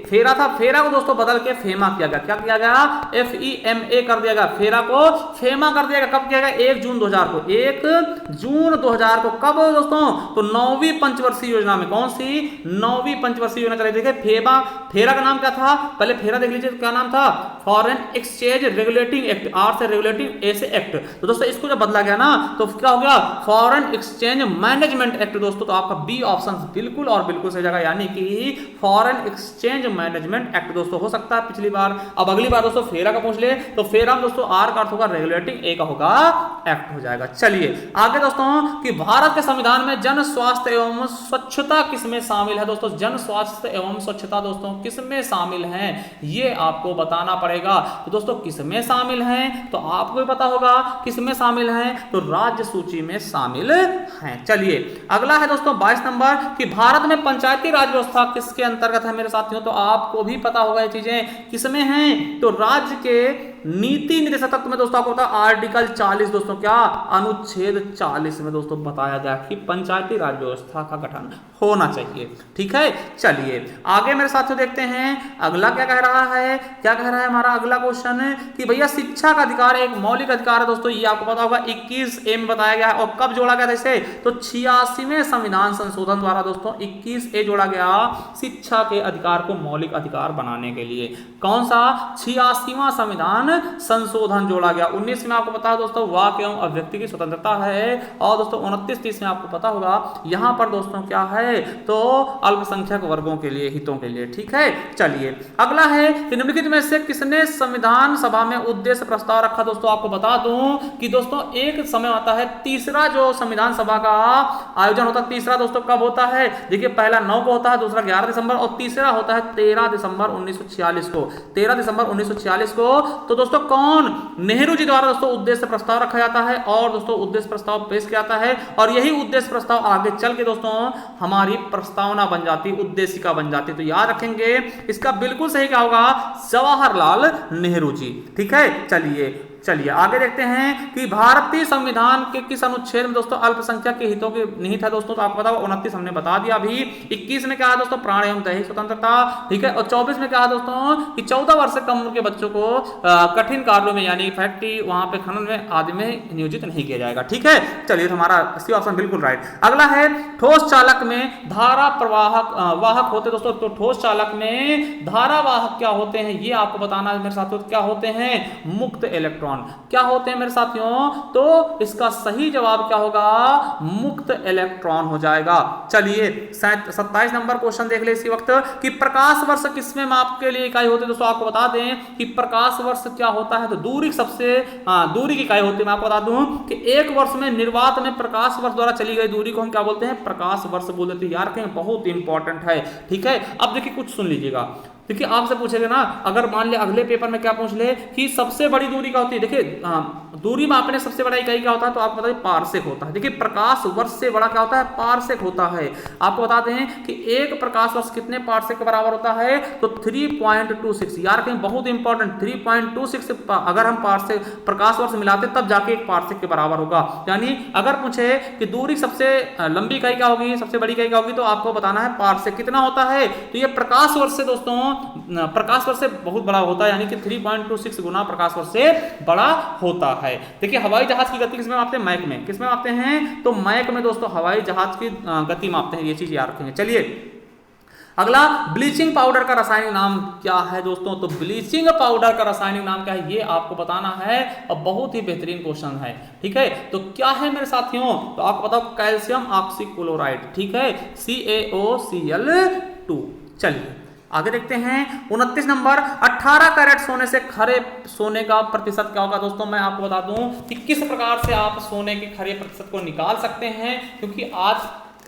फेरा था। फेरा को दोस्तों बदल के फेमा किया गया। क्या किया गया? FEMA कर दिया गया। फेरा को फेमा कर दिया गया। कब किया गया? 1 जून 2000 को। 1 जून 2000 को। कब दोस्तों? तो 9वीं पंचवर्षीय योजना में। कौन सी? 9वीं पंचवर्षीय योजना चली। देखिए फेमा, फेरा का नाम क्या था? पहले फेरा देख लीजिए क्या नाम था, foreign exchange regulating act. R से रेगुलेटिंग, ए से एक्ट। तो दोस्तों इसको जब बदला गया ना तो क्या हो गया? फॉरेन एक्सचेंज मैनेजमेंट एक्ट दोस्तों। तो आपका बी ऑप्शन बिल्कुल और बिल्कुल सही जगह, यानी कि फॉरेन एक्सचेंज मैनेजमेंट एक्ट दोस्तों। हो सकता है पिछली बार, अब अगली बार दोस्तों फेरा का पूछ ले तो फेरा में दोस्तों आर का अर्थ होगा रेगुलेटिंग, ए का होगा एक्ट हो जाएगा। चलिए आगे दोस्तों कि भारत के संविधान में जन स्वास्थ्य एवं स्वच्छता किसमें शामिल है दोस्तों? जन स्वास्थ्य एवं स्वच्छता दोस्तों किसमें शामिल है, ये आपको बताना पड़ेगा। तो दोस्तों किसमें शामिल है, तो आपको भी पता होगा किसमें शामिल है, तो राज्य सूची में शामिल है। चलिए अगला है दोस्तों 22 नंबर कि भारत में पंचायती राज व्यवस्था किसके अंतर्गत है मेरे साथियों? तो आपको भी पता होगा ये चीजें किसमें हैं, तो राज्य के नीति निर्देशक तत्व में दोस्तों आपको पता आर्टिकल 40 दोस्तों, क्या अनुच्छेद 40 में दोस्तों बताया गया कि पंचायती राज व्यवस्था का गठन होना चाहिए। ठीक है, चलिए आगे मेरे साथियों देखते हैं अगला क्या कह रहा है। क्या कह रहा है हमारा अगला क्वेश्चन कि भैया शिक्षा का अधिकार एक मौलिक अधिकार है दोस्तों। ये आपको पता होगा 21A में बताया गया है। और कब जोड़ा गया था इसे, तो 86वें संविधान संशोधन द्वारा दोस्तों 21A जोड़ा गया शिक्षा के अधिकार को मौलिक अधिकार बनाने के लिए। कौन सा? 86वां संविधान संशोधन जोड़ा गया। 19 में आपको पता है दोस्तों वाक एवं अभिव्यक्ति की स्वतंत्रता है। और दोस्तों 29-30 में आपको पता होगा यहां पर दोस्तों क्या है, तो अल्पसंख्यक वर्गों के लिए, हितों के लिए। ठीक है, चलिए अगला है निम्नलिखित में से किसने संविधान सभा में उद्देश्य प्रस्ताव रखा दोस्तों? आपको बता दूं कि दोस्तों एक समय आता है तीसरा जो संविधान सभा का आयोजन होता है। तीसरा दोस्तों कब होता है, देखिए पहला 9 को होता है, दूसरा 11 दिसंबर और तीसरा होता है 13 दिसंबर 1946 को। 13 दिसंबर 1946 को। तो दोस्तों कौन, नेहरू जी द्वारा दोस्तों उद्देश्य प्रस्ताव रखा जाता है और दोस्तों उद्देश्य प्रस्ताव पेश किया जाता है और यही उद्देश्य प्रस्ताव आगे चल के दोस्तों हमारी प्रस्तावना बन जाती, उद्देशिका बन जाती। तो याद रखेंगे इसका बिल्कुल सही क्या होगा, जवाहरलाल नेहरू जी। ठीक है, चलिए आगे देखते हैं कि भारतीय संविधान के किस अनुच्छेद में दोस्तों अल्पसंख्यक के हितों के निहित है दोस्तों। तो आपको पता होगा 29 हमने बता दिया अभी। 21 में क्या है दोस्तों, प्राण एवं दैहिक स्वतंत्रता। ठीक है, और 24 में क्या है दोस्तों कि 14 वर्ष से कम उम्र के बच्चों को कठिन कार्यों में यानी फैक्ट्री वहां पे खनन में आदि में नियोजित नहीं किया जाएगा। ठीक है, चलिए हमारा सी ऑप्शन बिल्कुल राइट। अगला है ठोस चालक में धारा प्रवाहक वाहक होते दोस्तों। तो ठोस चालक में धारा वाहक क्या होते हैं ये आपको बताना है मेरे साथियों। क्या होते हैं, मुक्त इलेक्ट्रॉन। क्या होते हैं मेरे साथियों, तो इसका सही जवाब क्या होगा, मुक्त इलेक्ट्रॉन हो जाएगा। चलिए 27 नंबर क्वेश्चन देख ले इसी वक्त कि प्रकाश वर्ष किसमें माप के लिए इकाई होती है दोस्तों। आपको बता दें कि प्रकाश वर्ष क्या होता है, तो दूरी सबसे दूरी की इकाई होती है। मैं आपको बता दूं कि एक वर्ष में निर्वात में प्रकाश वर्ष द्वारा चली गई दूरी को हम क्या बोलते हैं, प्रकाश वर्ष बोल देते हैं। यार कहीं बहुत इंपॉर्टेंट है। ठीक है, अब देखिए कुछ सुन लीजिएगा। देखिए आपसे पूछेगा ना, अगर मान ले अगले पेपर में क्या पूछ ले कि सबसे बड़ी दूरी क्या होती है। देखिए दूरी मापने सबसे बड़ा इकाई क्या होता है, तो आपको बताइए पारसेक होता है। देखिए प्रकाश वर्ष से बड़ा क्या होता है, पारसेक होता है। आपको बताते हैं कि एक प्रकाश वर्ष कितने पारसेक के बराबर होता है, तो 3.26। यार कहीं बहुत इंपॉर्टेंट, 3.26 अगर हम पारसेक प्रकाश वर्ष मिलाते तब जाके एक पारसेक के बराबर होगा। यानी अगर पूछे कि दूरी सबसे लंबी इकाई क्या होगी, सबसे बड़ी इकाई क्या होगी, तो आपको बताना है पारसेक। कितना होता है, तो ये प्रकाश वर्ष से दोस्तों प्रकाश वर्ष से बहुत बड़ा होता है, यानी कि 3.26 गुना प्रकाश वर्ष से बड़ा होता है। देखिए हवाई जहाज की गति किसमें मापते हैं, मैक में। किसमें मापते हैं, तो मैक में दोस्तों हवाई जहाज की गति मापते हैं। ये चीज याद रखेंगे। चलिए अगला, ब्लीचिंग पाउडर का रासायनिक नाम क्या है दोस्तों। तो ब्लीचिंग पाउडर का रासायनिक नाम क्या है ये आपको बताना है और बहुत ही बेहतरीन क्वेश्चन है। ठीक है, तो क्या है मेरे साथियों, तो आपको बताओ कैल्शियम ऑक्सीक्लोराइड। ठीक है, CaOCl2। चलिए आगे देखते हैं 29 नंबर, 18 कैरेट सोने से खरे सोने का प्रतिशत क्या होगा दोस्तों। मैं आपको बता दूं कि किस प्रकार से आप सोने के खरे प्रतिशत को निकाल सकते हैं, क्योंकि आज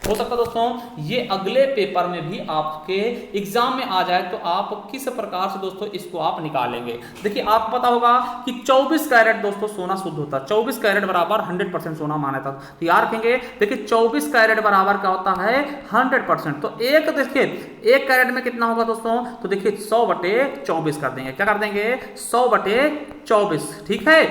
हो सकता है दोस्तों ये अगले पेपर में भी आपके एग्जाम में आ जाए, तो आप किस प्रकार से दोस्तों इसको आप निकालेंगे। देखिए आपको पता होगा कि 24 कैरेट दोस्तों सोना शुद्ध होता है। 24 कैरेट बराबर 100% सोना माना था। तो यार कहेंगे देखिए 24 कैरेट बराबर क्या होता है, 100%। तो एक देखिए एक कैरेट में कितना होगा दोस्तों, तो देखिए 100/24 कर देंगे। क्या कर देंगे, 100/24। ठीक है,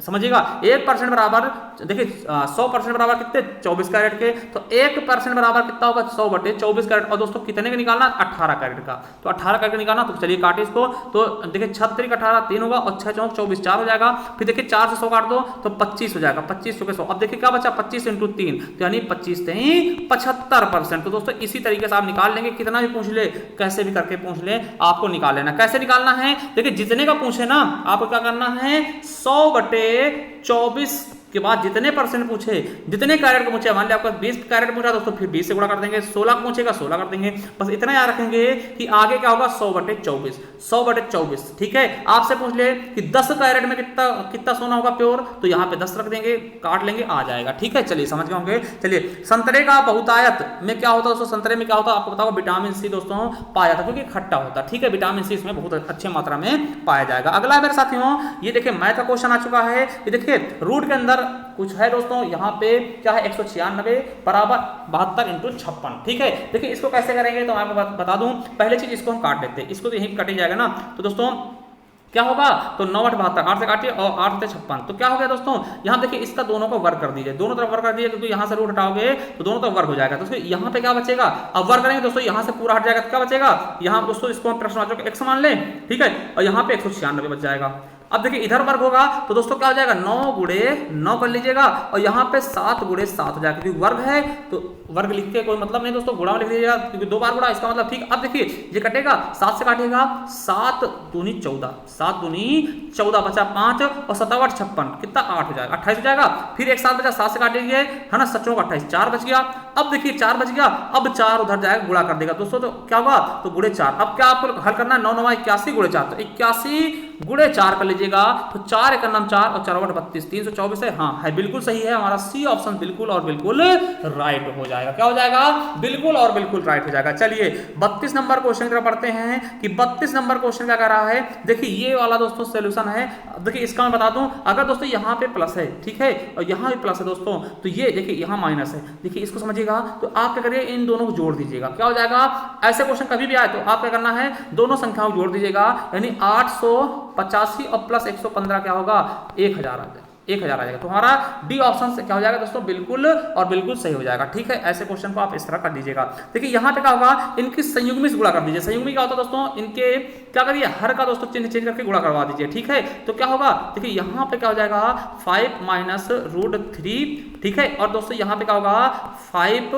समझिएगा 1% बराबर, देखिए 100% बराबर कितने, 24 कैरेट के। तो 1% बराबर कितना होगा, 100/24 कैरेट। और दोस्तों कितने का निकालना, 18 कैरेट का। तो 18 कैरेट निकालना, तो चलिए काटे इसको। तो देखिए 36 का 18 3 होगा और 6 चौक 24 4 हो जाएगा। फिर देखिए 4 से 100 काट दो तो 25 हो जाएगा। 25 के 100, अब देखिए क्या बचा, 25 × 3, तो यानी 25 3 75%। तो दोस्तों इसी तरीके से आप निकाल लेंगे, कितना भी पूछ ले, कैसे भी करके पूछ ले, आपको निकाल लेना। कैसे निकालना है, देखिए जितने का पूछे ना आपको क्या करना है, 100/24 के बाद जितने परसेंट पूछे, जितने कैरेट को पूछे, मान लिया आपका 20 कैरेट पूछा दोस्तों, फिर 20 से गुणा कर देंगे। 16 पूछेगा 16 कर देंगे। बस इतना याद रखेंगे कि आगे क्या होगा, 100/24। 100/24। ठीक है, आपसे पूछ ले कि 10 कैरेट में कितना सोना होगा प्योर, तो यहाँ पे 10 रख देंगे, काट लेंगे, आ जाएगा। ठीक है, चलिए समझ गए होंगे। चलिए संतरे का बहुतायत में क्या होता है दोस्तों, संतरे में क्या होता है आपको बताओ, विटामिन सी दोस्तों पाया जाता है, क्योंकि खट्टा होता है। ठीक है, विटामिन सी इसमें बहुत अच्छे मात्रा में पाया जाएगा। अगला मेरे साथियों, ये देखिए मैथ का क्वेश्चन आ चुका है। ये देखिए रूट के अंदर कुछ है दोस्तों, यहाँ पे क्या है, 196 बराबर 72 × 56। ठीक है, देखिए इसको कैसे करेंगे, तो मैं आपको बता दूं। पहले चीज इसको हम काट लेते हैं, इसको तो यहीं कट ही जाएगा ना। तो दोस्तों क्या होगा, तो 9 × 8 72, 8 से काटिए और 8 से 56। तो क्या हो गया दोस्तों, यहाँ देखिए इसका दोनों को वर्ग कर दीजिए, दोनों तरफ वर्ग कर दीजिए, क्योंकि यहाँ से रूट हटाओगे तो दोनों तरफ वर्ग हो जाएगा। तो यहाँ पे क्या बचेगा, अब वर्ग करेंगे दोस्तों, यहाँ से पूरा हट जाएगा तो क्या बचेगा, यहाँ दोस्तों इसको हम प्रश्नवाचक x मान लें। ठीक है, और यहाँ पे 196 बच जाएगा। अब देखिए इधर वर्ग होगा तो दोस्तों क्या हो जाएगा, 9 × 9 कर लीजिएगा और यहाँ पे 7 × 7 हो जाएगा, क्योंकि वर्ग है तो वर्ग लिख के कोई मतलब नहीं दोस्तों, गुणा में लिख लीजिएगा, क्योंकि 2 बार गुणा इसका मतलब। ठीक, अब देखिए ये कटेगा, 7 से काटेगा, 7 दूनी 14, 7 दूनी 14 बचा 5 और 7 8 56, कितना 8 हो जाएगा, 28 हो जाएगा। फिर एक 7 बचा, 7 से काटेंगे है ना, 7 28, 4 बच गया। अब देखिए 4 बच गया, अब 4 उधर जाएगा, गुणा कर देगा दोस्तों, तो क्या होगा, तो × 4। अब क्या आपको हल करना है, 9 9 81 × 4, तो 81 गुणे 4 कर लीजिएगा तो 4 एक नाम 4 और 4 32 324 है। हाँ है बिल्कुल सही है, हमारा सी ऑप्शन बिल्कुल और बिल्कुल राइट हो जाएगा। क्या हो जाएगा? बिल्कुल और बिल्कुल राइट हो जाएगा। चलिए 32 नंबर क्वेश्चन की तरफ पढ़ते हैं कि 32 नंबर क्वेश्चन क्या कह रहा है। देखिए ये वाला दोस्तों सोल्यूशन है। देखिए इसका मैं बता दूं, अगर दोस्तों यहाँ पे प्लस है, ठीक है, और यहाँ भी प्लस है दोस्तों, तो ये देखिए यहाँ माइनस है। देखिए इसको समझिएगा तो आप क्या करिए, इन दोनों को जोड़ दीजिएगा। क्या हो जाएगा? ऐसे क्वेश्चन कभी भी आए तो आप क्या करना है, दोनों संख्याओं को जोड़ दीजिएगा, यानी 885 और प्लस 115 क्या होगा? 1000 आ जाएगा, 1000 आ जाएगा। तो हमारा डी ऑप्शन से क्या हो जाएगा दोस्तों? बिल्कुल और बिल्कुल सही हो जाएगा। ठीक है, ऐसे क्वेश्चन को आप इस तरह कर दीजिएगा। देखिए यहाँ पे क्या होगा, इनकी संयुग्मी से गुणा कर दीजिए। संयुग्मी क्या होता है दोस्तों? इनके क्या करिए, हर का दोस्तों चिन्ह चेंज करके गुणा करवा दीजिए। ठीक है, तो क्या होगा, देखिए यहाँ पे क्या हो जाएगा 5 माइनस रूट 3, ठीक है, और दोस्तों यहाँ पे क्या होगा 5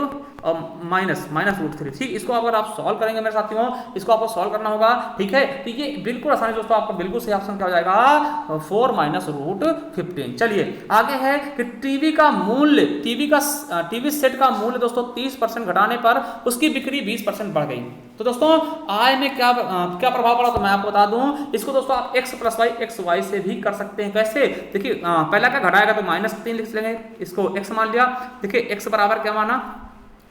माइनस रूट 3। ठीक, इसको अगर आप सॉल्व करेंगे मेरे साथियों, इसको आपको सॉल्व करना होगा। ठीक है, तो ये बिल्कुल आसानी दोस्तों, आपका बिल्कुल सही ऑप्शन क्या हो जाएगा 4 माइनस रूट 15। चलिए आगे है कि टीवी का मूल्य, टीवी सेट का मूल्य दोस्तों 30% घटाने पर उसकी बिक्री 20% बढ़ गई। तो दोस्तों आय में क्या प्रभाव पड़ा, तो मैं आपको बता दूं, इसको दोस्तों आप x plus Y X Y से भी कर सकते हैं। कैसे? देखिए पहला क्या घटाएगा तो -3 लिख लेंगे, इसको x मान लिया। देखिए x बराबर क्या माना,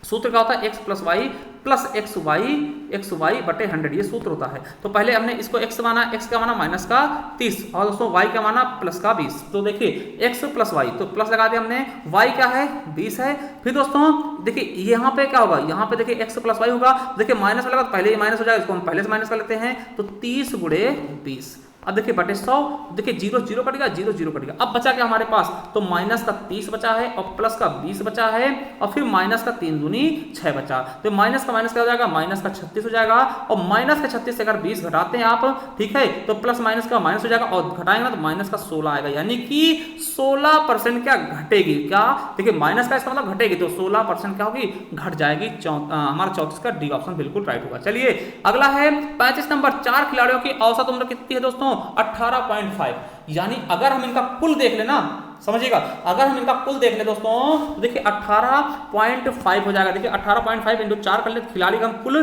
सूत्र क्या होता है, x plus Y plus X Y बटे 100, ये सूत्र होता है। तो पहले हमने इसको x माना, x का माना माइनस का 30 और दोस्तों y का माना प्लस का 20। तो देखिए x प्लस वाई, तो प्लस लगा दिया हमने, y क्या है 20 है। फिर दोस्तों देखिए यहाँ पे क्या होगा, यहाँ पे देखिए x प्लस वाई होगा, देखिए माइनस लगा तो पहले ही माइनस हो जाएगा, इसको हम पहले से माइनस कर लेते हैं, तो 30 गुणे 20। अब देखिए बटे 100, देखिए 0 0 कट गया, 0 0 कट गया। अब बचा क्या हमारे पास, तो माइनस का 30 बचा है और प्लस का 20 बचा है, और फिर माइनस का 3 दूनी 6 बचा। तो माइनस का माइनस क्या हो जाएगा, माइनस का 36 हो जाएगा, और माइनस का 36 से अगर 20 घटाते हैं आप, ठीक है, तो प्लस माइनस का माइनस हो जाएगा, और घटाएंगे ना तो माइनस का 16 आएगा, यानी कि 16% क्या घटेगी। क्या? देखिए माइनस का इसका मतलब घटेगी, तो 16% क्या होगी, घट जाएगी। हमारा 34 का डी ऑप्शन बिल्कुल राइट होगा। चलिए अगला है 35 नंबर, 4 खिलाड़ियों की औसत उम्र कितनी है दोस्तों? 18.5। यानी अगर हम इनका कुल देख लेना, समझिएगा, अगर हम इनका कुल देख ले दोस्तों, तो देखिए 18.5 हो जाएगा। देखिए 18.5 इंटू 4 कर ले, खिलाड़ी का हम कुल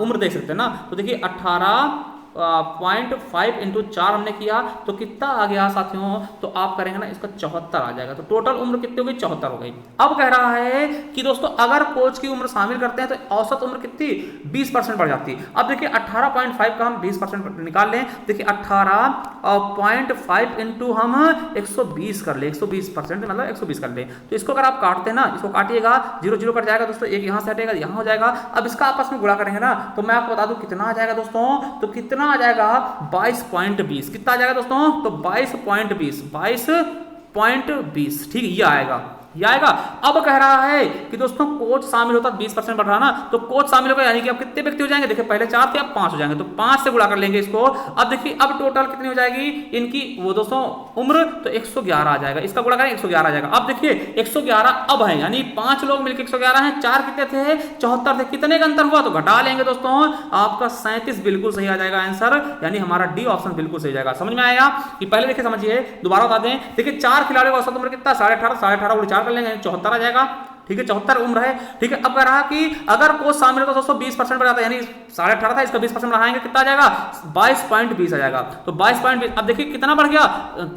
उम्र देख सकते हैं ना। तो देखिए 18.5 इंटू 4 हमने किया तो कितना आ गया साथियों, तो आप करेंगे ना इसका 74 आ जाएगा। तो टोटल उम्र कितनी हो गई, 74 हो गई। अब कह रहा है कि दोस्तों अगर कोच की उम्र शामिल करते हैं तो औसत उम्र कितनी 20% बढ़ जाती है। अब देखिए 18.5 का हम 20% निकाल लें, देखिए 18.5 इंटू हम 120 कर ले, 120% मतलब 120 कर ले। तो इसको अगर आप काटते हैं ना, इसको काटिएगा, 0 0 कट जाएगा दोस्तों, एक यहाँ से हटेगा, यहाँ हो जाएगा। अब इसका आपस में गुणा करेंगे ना, तो मैं आपको बता दूं कितना आ जाएगा दोस्तों, तो कितना आ जाएगा 22.20। कितना आ जाएगा दोस्तों, तो 22.20, ठीक है, ये आएगा, ये आएगा। अब कह रहा है कि दोस्तों कोच शामिल होता 20% बढ़ रहा ना, तो कोच शामिल होगा, यानी कि अब कितने व्यक्ति हो जाएंगे, देखिए पहले 4 थे अब 5 हो जाएंगे, तो 5 से गुणा कर लेंगे इसको। अब देखिए अब टोटल कितनी हो जाएगी इनकी, वो दोस्तों उम्र, तो 111 आ जाएगा। इसका गुणा करें 111 आ जाएगा। अब देखिए 111 अब है, यानी 5 लोग मिलकर 111 है, 4 कितने थे 74 थे, कितने का अंतर हुआ, तो घटा लेंगे दोस्तों, आपका 37 बिल्कुल सही आ जाएगा आंसर, यानी हमारा डी ऑप्शन बिल्कुल सही जाएगा। समझ में आएगा कि पहले देखिए समझिए, दोबारा बता दें, देखिए 4 खिलाड़ियों का औसत उम्र कितना 18.5 गुणे 4 कर लेंगे, 74 आ जाएगा। ठीक है, 74 उम्र है। ठीक है, अब कह रहा कि अगर कोच शामिल हो तो दोस्तों 20% बढ़ जाता है, यानी 18.5 था, इसका 20% बढ़ाएंगे, कितना आ जाएगा 22.20 आ जाएगा। तो 22.20, अब देखिए कितना बढ़ गया,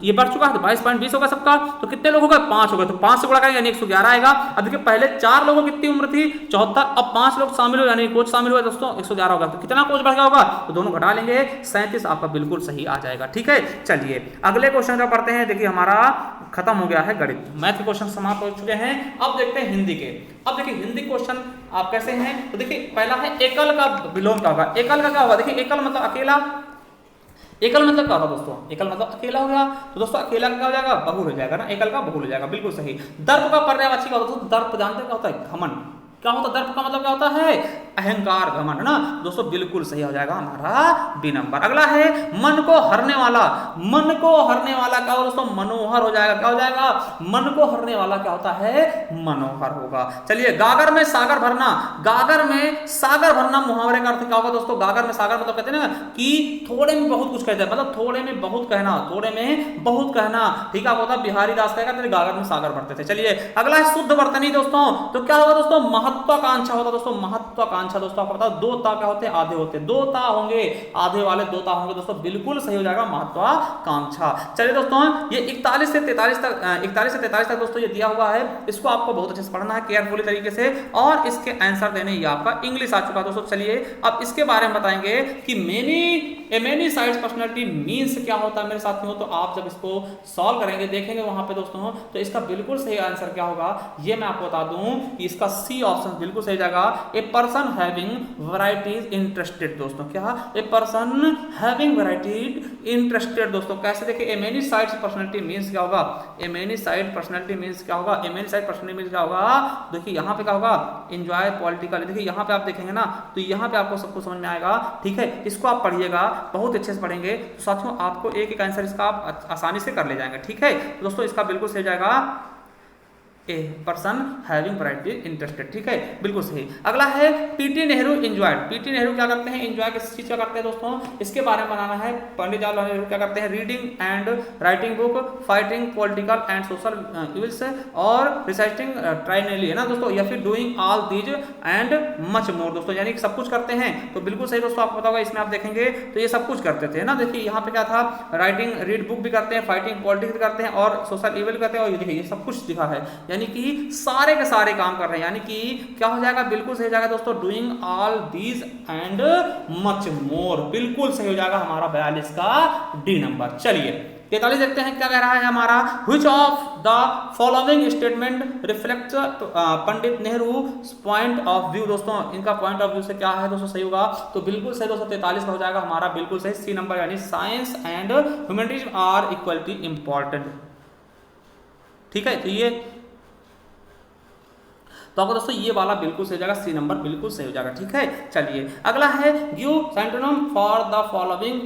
ये बढ़ चुका है, तो 22.20 होगा सबका। तो कितने लोग हो गए, 5 हो गए, तो 5 से गुणा करेंगे यानी 111 आएगा। अब देखिए पहले 4 लोगों की कितनी उम्र थी 74, अब 5 लोग शामिल हो यानी कोच शामिल हुआ दोस्तों 111 होगा। तो कितना कोच बढ़ गया होगा, तो दोनों घटा लेंगे, 37 आपका बिल्कुल सही आ जाएगा। ठीक है, चलिए अगले क्वेश्चन का पढ़ते हैं। देखिए हमारा खत्म हो गया है गणित, मैथ के क्वेश्चन समाप्त हो चुके हैं। अब देखते हैं हिंदी के। अब देखिए हिंदी क्वेश्चन आप कैसे हैं, तो देखिए पहला है एकल का विलोम क्या होगा। एकल का क्या होगा, देखिए एकल मतलब अकेला, एकल मतलब क्या होगा दोस्तों, एकल मतलब अकेला हो गया, तो दोस्तों अकेला का क्या हो जाएगा, बहुल हो जाएगा ना, एकल का बहुल हो जाएगा, बिल्कुल सही। दर्प का पर्यायवाची क्या होता है, दर्प जानते हैं क्या होता है, घमंड। क्या होता है दर्प का मतलब क्या होता है, अहंकार, घमंड ना दोस्तों, बिल्कुल सही हो जाएगा हमारा बी नंबर। अगला है मन को हरने वाला, मन को हरने वाला क्या होगा दोस्तों, मनोहर हो जाएगा। क्या हो जाएगा, मन को हरने वाला क्या होता है, मनोहर होगा। चलिए गागर में सागर भरना, गागर में सागर भरना मुहावरे का अर्थ क्या होगा दोस्तों, गागर में सागर मतलब कहते हैं ना कि थोड़े में बहुत कुछ कहते हैं, मतलब थोड़े में बहुत कहना, थोड़े में बहुत कहना। ठीक है, होता बिहारी दास कहेगा तेरे गागर में सागर भरते थे। चलिए अगला है शुद्ध वर्तनी दोस्तों, तो क्या होगा दोस्तों, महत्वाकांक्षा होता है दोस्तों, महत्वाकांक्षा दोस्तों आपको बताओ, दो ता क्या होते हैं, आधे होते हैं, दो ता होंगे, आधे वाले दो ता होंगे दोस्तों, बिल्कुल सही हो जाएगा महत्वाकांक्षा। चलिए दोस्तों ये 41 से 43 तक दोस्तों ये दिया हुआ है, इसको आपको बहुत अच्छे से पढ़ना है केयरफुली तरीके से, और इसके आंसर देने ये आपका इंग्लिश आ चुका है दोस्तों। चलिए अब इसके बारे में बताएंगे कि मेनी साइड्स पर्सनालिटी मींस क्या होता है मेरे साथियों। तो आप जब इसको सॉल्व करेंगे देखेंगे वहां पे दोस्तों, तो इसका बिल्कुल सही आंसर क्या होगा ये मैं आपको बता दूं कि इसका सी ऑप्शन बिल्कुल सही जाएगा, a person having varieties interested दोस्तों। क्या, a person having varieties interested दोस्तों। कैसे देखिए, ए मेनी साइड्स पर्सनालिटी मींस क्या होगा, ए मेनी साइड पर्सनालिटी मींस क्या होगा, ए मेनी साइड पर्सनालिटी मींस क्या होगा, देखिए यहाँ पे क्या होगा, एंजॉय पॉलिटिकल। देखिए यहाँ पे आप देखेंगे ना तो यहाँ पे आपको सब कुछ समझ में आएगा, ठीक है। इसको आप पढ़िएगा, बहुत अच्छे से पढ़ेंगे तो साथियों आपको एक एक आंसर इसका आप आसानी से कर ले जाएंगे, ठीक है। तो दोस्तों इसका बिल्कुल सही जाएगा a person having variety interested, ठीक है, बिल्कुल सही। अगला है PT Nehru enjoyed. PT Nehru क्या करते हैं, एंजॉय किस चीज का करते हैं दोस्तों, इसके बारे में बनाना है। पंडित जवाहरलाल नेहरू क्या करते हैं, reading and writing book, fighting political and social evils, और रिसाइटिंग ट्राइनली, है ना दोस्तों, या फिर doing all these and much more दोस्तों, यानी सब कुछ करते हैं। तो बिल्कुल सही दोस्तों, आपको पता होगा इसमें आप देखेंगे तो ये सब कुछ करते थे ना। देखिए यहाँ पे क्या था, राइटिंग रीड बुक भी करते हैं, फाइटिंग पॉलिटिक्स भी करते हैं, और सोशल इविल करते हैं, और देखिए ये सब कुछ लिखा है, यानी कि सारे के सारे काम कर रहे हैं, यानी कि क्या हो जाएगा, बिल्कुल सही हो जाएगा दोस्तों, doing all these and much more, बिल्कुल सही हो जाएगा हमारा 42 का डी नंबर। चलिए 43 देखते हैं क्या कह रहा है हमारा, which of the following statement reflect Pandit Nehru point of view दोस्तों, इनका पॉइंट ऑफ व्यू से क्या है दोस्तों सही होगा। तो बिल्कुल सही दोस्तों 43 का हो जाएगा हमारा बिल्कुल सही सी नंबर, यानी science and humanities are equality important, ठीक है। तो आपको दोस्तों ये वाला बिल्कुल सही हो जाएगा, सी नंबर बिल्कुल सही हो जाएगा, ठीक है। चलिए अगला है give synonym for the following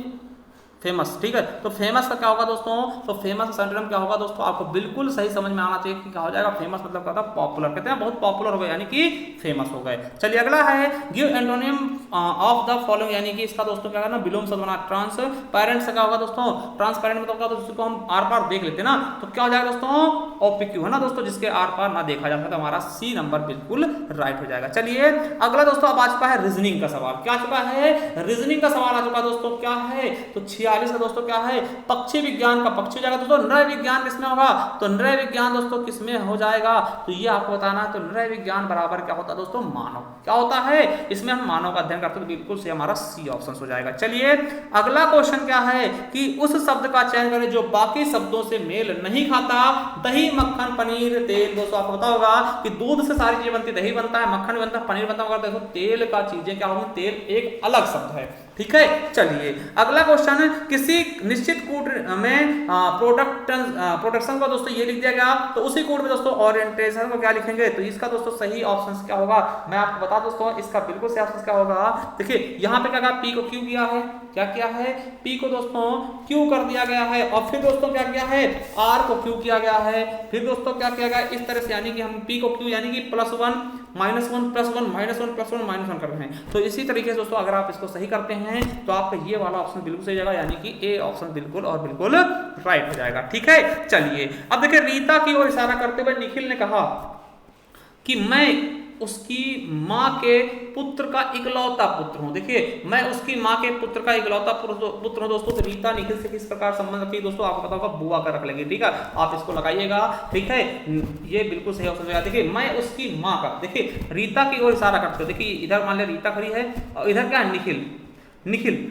famous, ठीक है। तो फेमस का क्या होगा दोस्तों, तो फेमस का सिनोनिम क्या होगा दोस्तों, आपको बिल्कुल सही समझ में आना चाहिए कि क्या हो जाएगा। फेमस मतलब क्या होता है, पॉपुलर, कहते हैं बहुत पॉपुलर हो गए यानी कि फेमस हो गए। चलिए अगला है give antonym of the following, यानी कि इसका दोस्तों क्या करना, विलोम शब्द बना। ट्रांसपेरेंट से क्या होगा दोस्तों, ट्रांसपेरेंट मतलब क्या, जिसको हम आर पार देख लेते हैं ना, तो क्या हो जाएगा दोस्तों, ओपीक्यू, है ना दोस्तों, जिसके आर पार ना देखा जा सकता, तो हमारा सी नंबर बिल्कुल राइट हो जाएगा। चलिए अगला दोस्तों अब आ चुका है रीजनिंग का सवाल। क्या आ चुका है, रीजनिंग का सवाल आ चुका है दोस्तों, क्या है, तो 46 का दोस्तों क्या है, पक्षी विज्ञान का पक्षी हो जाएगा दोस्तों। नृ विज्ञान किसमें होगा, तो नृ विज्ञान दोस्तों किसमें हो जाएगा, तो ये आपको बताना है। तो नृ विज्ञान बराबर क्या होता है दोस्तों, मानव, क्या होता है, इसमें हम मानव का अध्ययन करते हैं, तो बिल्कुल से हमारा सी ऑप्शन हो जाएगा। चलिए अगला क्वेश्चन क्या है कि उस शब्द का चयन करें जो बाकी शब्दों से मेल नहीं खाता। दही, मक्खन, पनीर, तेल दोस्तों आपको पता होगा कि दूध से सारी चीजें बनती, दही बनता है, मक्खन भी बनता है, पनीर बनता है, देखो तेल का चीजें क्या होंगी, तेल एक अलग शब्द है, ठीक है। चलिए अगला क्वेश्चन, किसी निश्चित कोड में प्रोडक्शन का दोस्तों ये लिख दिया गया, तो उसी कोड में दोस्तों ओरिएंटेशन को क्या लिखेंगे, तो इसका दोस्तों सही ऑप्शन क्या होगा, मैं आपको बता दोस्तों इसका बिल्कुल सही ऑप्शन क्या होगा। देखिए यहाँ पे क्या कहा, पी को क्यू किया है, क्या किया है, पी को दोस्तों क्यू कर दिया गया है, और फिर दोस्तों क्या किया है, आर को क्यू किया गया है, फिर दोस्तों क्या किया गया इस तरह से, यानी कि हम पी को क्यू यानी कि +1 -1 +1 -1 +1 -1 कर रहे हैं। तो इसी तरीके से दोस्तों अगर आप इसको सही करते हैं तो आपका ये वाला ऑप्शन बिल्कुल सही जाएगा, यानी कि ए ऑप्शन बिल्कुल और बिल्कुल राइट हो जाएगा, ठीक है। चलिए अब देखिए रीता की ओर इशारा करते हुए निखिल ने कहा कि मैं उसकी माँ के पुत्र का इकलौता पुत्र हूं। देखिए मैं उसकी माँ के पुत्र का इकलौता पुत्र हूं दोस्तों। तो रीता निखिल से किस प्रकार संबंध रखती है दोस्तों, आपको पता होगा, बुआ का रख लेंगे, ठीक है। आप इसको लगाइएगा, ठीक है, ये बिल्कुल सही ऑप्शन है। देखिए मैं उसकी माँ का, देखिए रीता की ओर इशारा करते हो, देखिए इधर मान लिया रीता खड़ी है और इधर क्या है, निखिल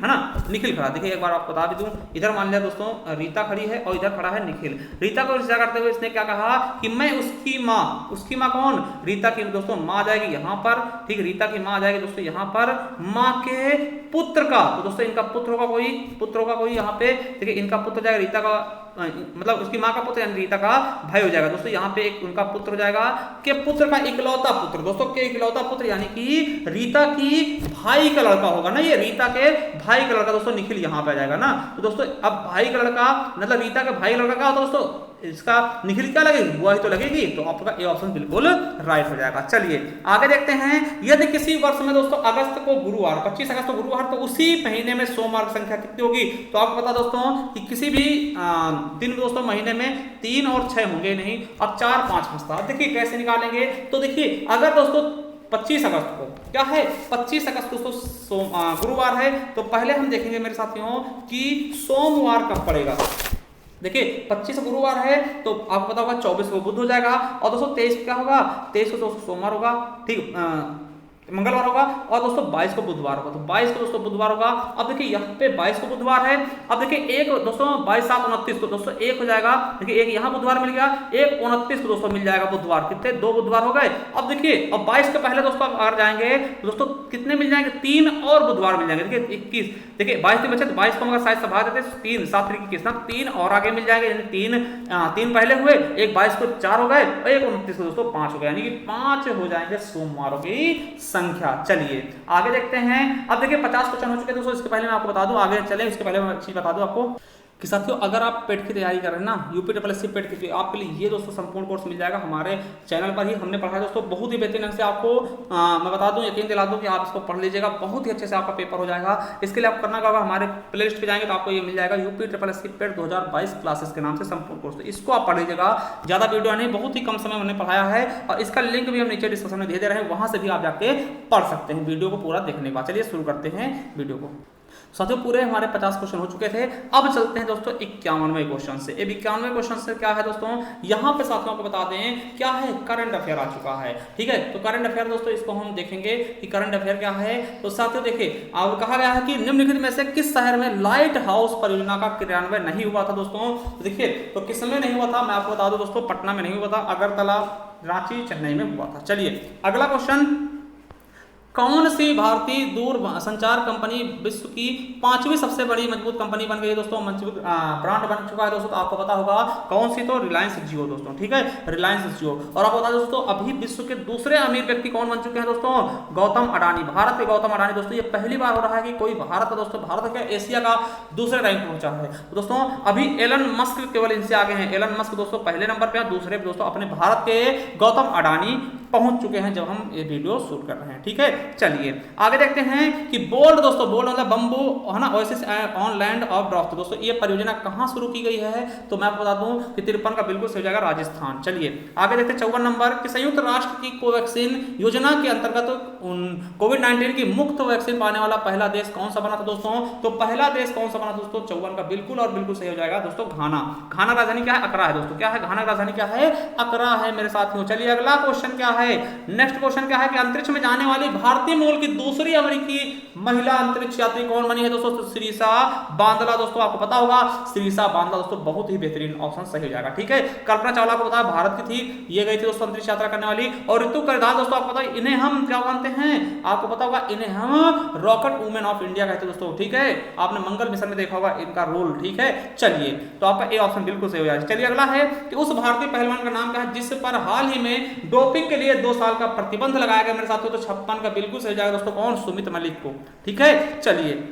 है ना, निखिल खड़ा। देखिए एक बार आपको बता भी दूं, इधर मान लिया दोस्तों रीता खड़ी है और इधर खड़ा है निखिल। रीता को इशारा करते हुए इसने क्या कहा कि मैं उसकी माँ कौन, रीता की दोस्तों माँ आ जाएगी यहाँ पर, ठीक, रीता की माँ आ जाएगी दोस्तों यहाँ पर, माँ के पुत्र का, तो दोस्तों इनका पुत्र होगा कोई यहाँ पे, देखिए इनका पुत्र जाएगा, रीता का मतलब उसकी माँ का पुत्र यानी रीता का भाई हो जाएगा दोस्तों। यहाँ पे एक उनका पुत्र हो जाएगा के पुत्र का इकलौता पुत्र दोस्तों, के इकलौता पुत्र यानी कि रीता की भाई का लड़का होगा ना, ये रीता के भाई का लड़का दोस्तों निखिल यहाँ पे आ जाएगा ना। तो दोस्तों अब भाई का लड़का मतलब रीता के भाई का लड़का क्या होता है दोस्तों, इसका निखिल क्या लगेगी, बुआ ही तो लगेगी, तो आपका ए ऑप्शन बिल्कुल राइट हो जाएगा। चलिए आगे देखते हैं, यदि किसी वर्ष में दोस्तों अगस्त को गुरुवार, 25 अगस्त को गुरुवार, तो उसी महीने में सोमवार की संख्या कितनी होगी। तो आपको पता दोस्तों कि किसी भी दिन दोस्तों महीने में 3 और 6 होंगे नहीं, अब 4 5 फंसता। देखिए कैसे निकालेंगे, तो देखिए अगर दोस्तों 25 अगस्त को क्या है, 25 अगस्त दोस्तों गुरुवार है। तो पहले हम देखेंगे मेरे साथियों कि सोमवार कब पड़ेगा। देखिए 25 गुरुवार है तो आपको पता होगा 24 को बुध हो जाएगा, और दोस्तों 23 क्या होगा, 23 को दोस्तों सोमवार होगा, ठीक मंगलवार होगा, और दोस्तों 22 को बुधवार होगा। तो 22 को दोस्तों बुधवार होगा। अब देखिए यहाँ पे 22 को बुधवार है। अब देखिए एक दोस्तों 22 7 29 को दोस्तों एक हो जाएगा। देखिए एक यहाँ बुधवार मिल गया, एक 29 को दोस्तों मिल जाएगा बुधवार। कितने, 2 बुधवार हो गए। अब देखिए अब 22 के पहले दोस्तों अगर जाएंगे तो दोस्तों कितने मिल जाएंगे, 3 और बुधवार मिल जाएंगे। देखिए 21, देखिए 22 दिन बचे तो 22 को मगर साइड से भाग देते 3 7 तरीके कितना 3 और आगे मिल जाएंगे, यानी 3 पहले हुए, एक 22 को 4 हो गए, और एक 29 को दोस्तों 5 हो गए, यानी कि 5 हो जाएंगे सोमवारों की संख्या। चलिए आगे देखते हैं। अब देखिए 50 क्वेश्चन हो चुके हैं दोस्तों। इसके पहले मैं आपको बता दूं, आगे चले इसके पहले मैं एक चीज बता दूं आपको कि साथियों अगर आप पेट की तैयारी कर रहे हैं ना, UPSSC पेट की, आपके लिए ये दोस्तों संपूर्ण कोर्स मिल जाएगा हमारे चैनल पर ही। हमने पढ़ा है दोस्तों बहुत ही बेहतरीन ढंग से आपको मैं बता दूं, यकीन दिला दूं कि आप इसको पढ़ लीजिएगा, बहुत ही अच्छे से आपका पेपर हो जाएगा। इसके लिए आप करना क्या होगा, हमारे प्ले लिस्ट पे जाएंगे तो आपको ये मिल जाएगा UPSSC पेट 2022 क्लासेस के नाम से संपूर्ण कोर्स। तो इसको आप पढ़ लीजिएगा, ज्यादा वीडियो नहीं, बहुत ही कम समय में हमने पढ़ाया है, और इसका लिंक भी हम नीचे डिस्क्रिप्शन में दे दे रहे हैं, वहां से भी आप जाके पढ़ सकते हैं वीडियो को पूरा देखने के बाद। चलिए शुरू करते हैं वीडियो को। साथियों पूरे हमारे 50 क्वेश्चन हो चुके थे। अब चलते हैं दोस्तों 51वें क्वेश्चन से। 51वें क्वेश्चन से क्या है दोस्तों, यहाँ पे साथियों को बता दें क्या है, करंट अफेयर आ चुका है, ठीक है। तो करंट अफेयर दोस्तों इसको हम देखेंगे कि करंट अफेयर क्या है। तो साथियों देखिए अब कहा गया है कि निम्नलिखित में से किस शहर में लाइट हाउस परियोजना का क्रियान्वयन नहीं हुआ था दोस्तों। तो देखिए तो किस में नहीं हुआ था, मैं आपको बता दूं दोस्तों, पटना में नहीं हुआ था, अगरतला, रांची, चेन्नई में हुआ था। चलिए अगला क्वेश्चन, कौन सी भारतीय दूर संचार कंपनी विश्व की 5वीं सबसे बड़ी मजबूत कंपनी बन गई है दोस्तों, मजबूत ब्रांड बन चुका है दोस्तों। तो आपको पता होगा कौन सी, तो रिलायंस जियो दोस्तों, ठीक है, रिलायंस जियो। और आपको बता दें दोस्तों अभी विश्व के दूसरे अमीर व्यक्ति कौन बन चुके हैं दोस्तों, गौतम अडानी। भारत के गौतम अडानी दोस्तों, ये पहली बार हो रहा है कि कोई भारत दोस्तों, भारत का एशिया का दूसरे रैंक पहुंचा है दोस्तों। अभी एलन मस्क केवल इनसे आगे हैं। एलन मस्क दोस्तों पहले नंबर पे है, दूसरे दोस्तों अपने भारत के गौतम अडानी पहुंच चुके हैं जब हम ये वीडियो शूट कर रहे हैं, ठीक है। चलिए आगे देखते हैं कि बोल्ड दोस्तों, बोल्ड मतलब बंबू है ना, oasis on land of draft दोस्तों, ये परियोजना कहां शुरू की गई है। तो मैं आपको बता दूं कि 53 का बिल्कुल सही हो जाएगा, राजस्थान। चलिए आगे देखते हैं 54 नंबर कि संयुक्त राष्ट्र की कोवैक्सीन योजना के अंतर्गत कोविड-19 की मुफ्त वैक्सीन पाने वाला पहला देश कौन सा बना था दोस्तों। तो पहला देश कौन सा बना दोस्तों, 54 का बिल्कुल और बिल्कुल सही हो जाएगा दोस्तों, घाना। घाना राजधानी क्या है, अकरा है दोस्तों। क्या है, घाना राजधानी क्या है, अकरा है मेरे साथियों। चलिए अगला क्वेश्चन क्या है, नेक्स्ट क्वेश्चन क्या है कि अंतरिक्ष में जाने वाली भारतीय मूल की दूसरी अमेरिकी महिला अंतरिक्ष यात्री कौन बनी है दोस्तों, तो श्रीषा बांदला दोस्तों। आपको पता होगा श्रीषा बांदला दोस्तों, बहुत ही बेहतरीन ऑप्शन सही हो जाएगा, ठीक है। कल्पना चावला को पता है भारत की थी, ये गई थी दोस्तों अंतरिक्ष यात्रा करने वाली। और ऋतु करदार दोस्तों आपको पता है, इन्हें हम क्या मानते हैं, आपको पता होगा इन्हें हम रॉकेट वुमेन ऑफ इंडिया कहते हैं दोस्तों, ठीक है। आपने मंगल मिशन में देखा होगा इनका रोल, ठीक है। चलिए तो आपका ए ऑप्शन बिल्कुल सही हो जाएगा। चलिए अगला है कि उस भारतीय पहलवान का नाम क्या है जिस पर हाल ही में डोपिंग के लिए 2 साल का प्रतिबंध लगाया गया मेरे साथियों। तो 56 का बिल्कुल सही हो जाएगा दोस्तों, कौन, सुमित मलिक को, ठीक है। चलिए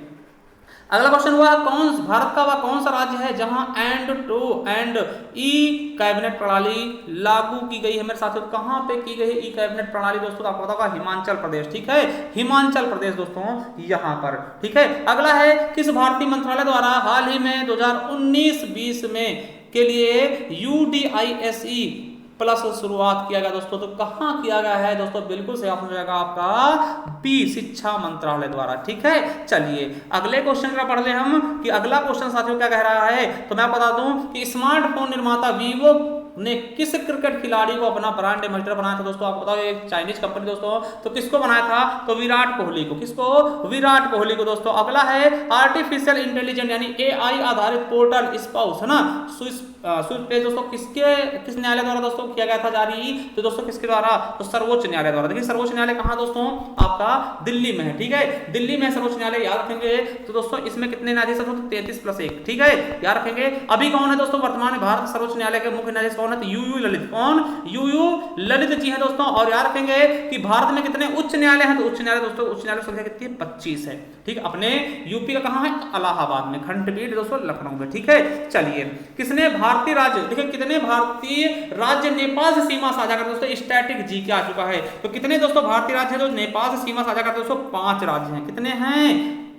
अगला क्वेश्चन हुआ कौन भारत का वह कौन सा राज्य है जहां end to end E cabinet प्रणाली लागू की गई है मेरे साथियों। कहां पे की गई है ई कैबिनेट प्रणाली दोस्तों, तो आपको पता होगा हिमाचल प्रदेश, ठीक है, हिमाचल प्रदेश दोस्तों यहां पर, ठीक है। अगला है किस भारतीय मंत्रालय द्वारा हाल ही में 2019-20 में के लिए UDISE प्लस शुरुआत किया गया दोस्तों। तो कहां किया गया है दोस्तों, बिल्कुल सही ऑप्शन हो जाएगा आपका बी, शिक्षा मंत्रालय द्वारा, ठीक है। चलिए अगले क्वेश्चन का पढ़ ले हम कि अगला क्वेश्चन साथियों क्या कह रहा है। तो मैं बता दूं कि स्मार्टफोन निर्माता वीवो ने किस क्रिकेट खिलाड़ी को अपना ब्रांड एम्बेसडर बनाया था दोस्तों। आपको बताओ एक चाइनीज कंपनी दोस्तों, तो किसको बनाया था, तो विराट कोहली को। किसको, विराट कोहली को दोस्तों। अगला है आर्टिफिशियल इंटेलिजेंस यानी AI आधारित पोर्टल स्पाउस है ना, स्विस पे दोस्तों किस न्यायालय द्वारा दोस्तों किया गया था जारी, तो दोस्तों किसके द्वारा, तो सर्वोच्च न्यायालय द्वारा। देखिए सर्वोच्च न्यायालय कहां दोस्तों, आपका दिल्ली में है, ठीक है, दिल्ली में सर्वोच्च न्यायालय, याद रखेंगे। तो दोस्तों इसमें कितने न्यायाधीश हैं, 33+1, ठीक है, याद रखेंगे। अभी कौन है दोस्तों, वर्तमान में भारत सर्वोच्च न्यायालय के मुख्य न्यायाधीश कौन है, तो UU ललित। कौन, UU ललित जी है दोस्तों। और याद रखेंगे कि भारत में कितने उच्च न्यायालय हैं, तो उच्च न्यायालय दोस्तों, उच्च न्यायालय संख्या कितनी है, 25 है, ठीक। अपने यूपी का कहां है, इलाहाबाद में, खंडपीठ दोस्तों लखनऊ में, ठीक है। चलिए किसने भारतीय राज्य, देखिए कितने भारतीय राज्य नेपाल से सीमा साझा करते दोस्तों, स्टैटिक जी क्या आ चुका है। तो कितने दोस्तों भारतीय राज्य हैं जो नेपाल से सीमा साझा करते दोस्तों, 5 राज्य हैं। कितने हैं,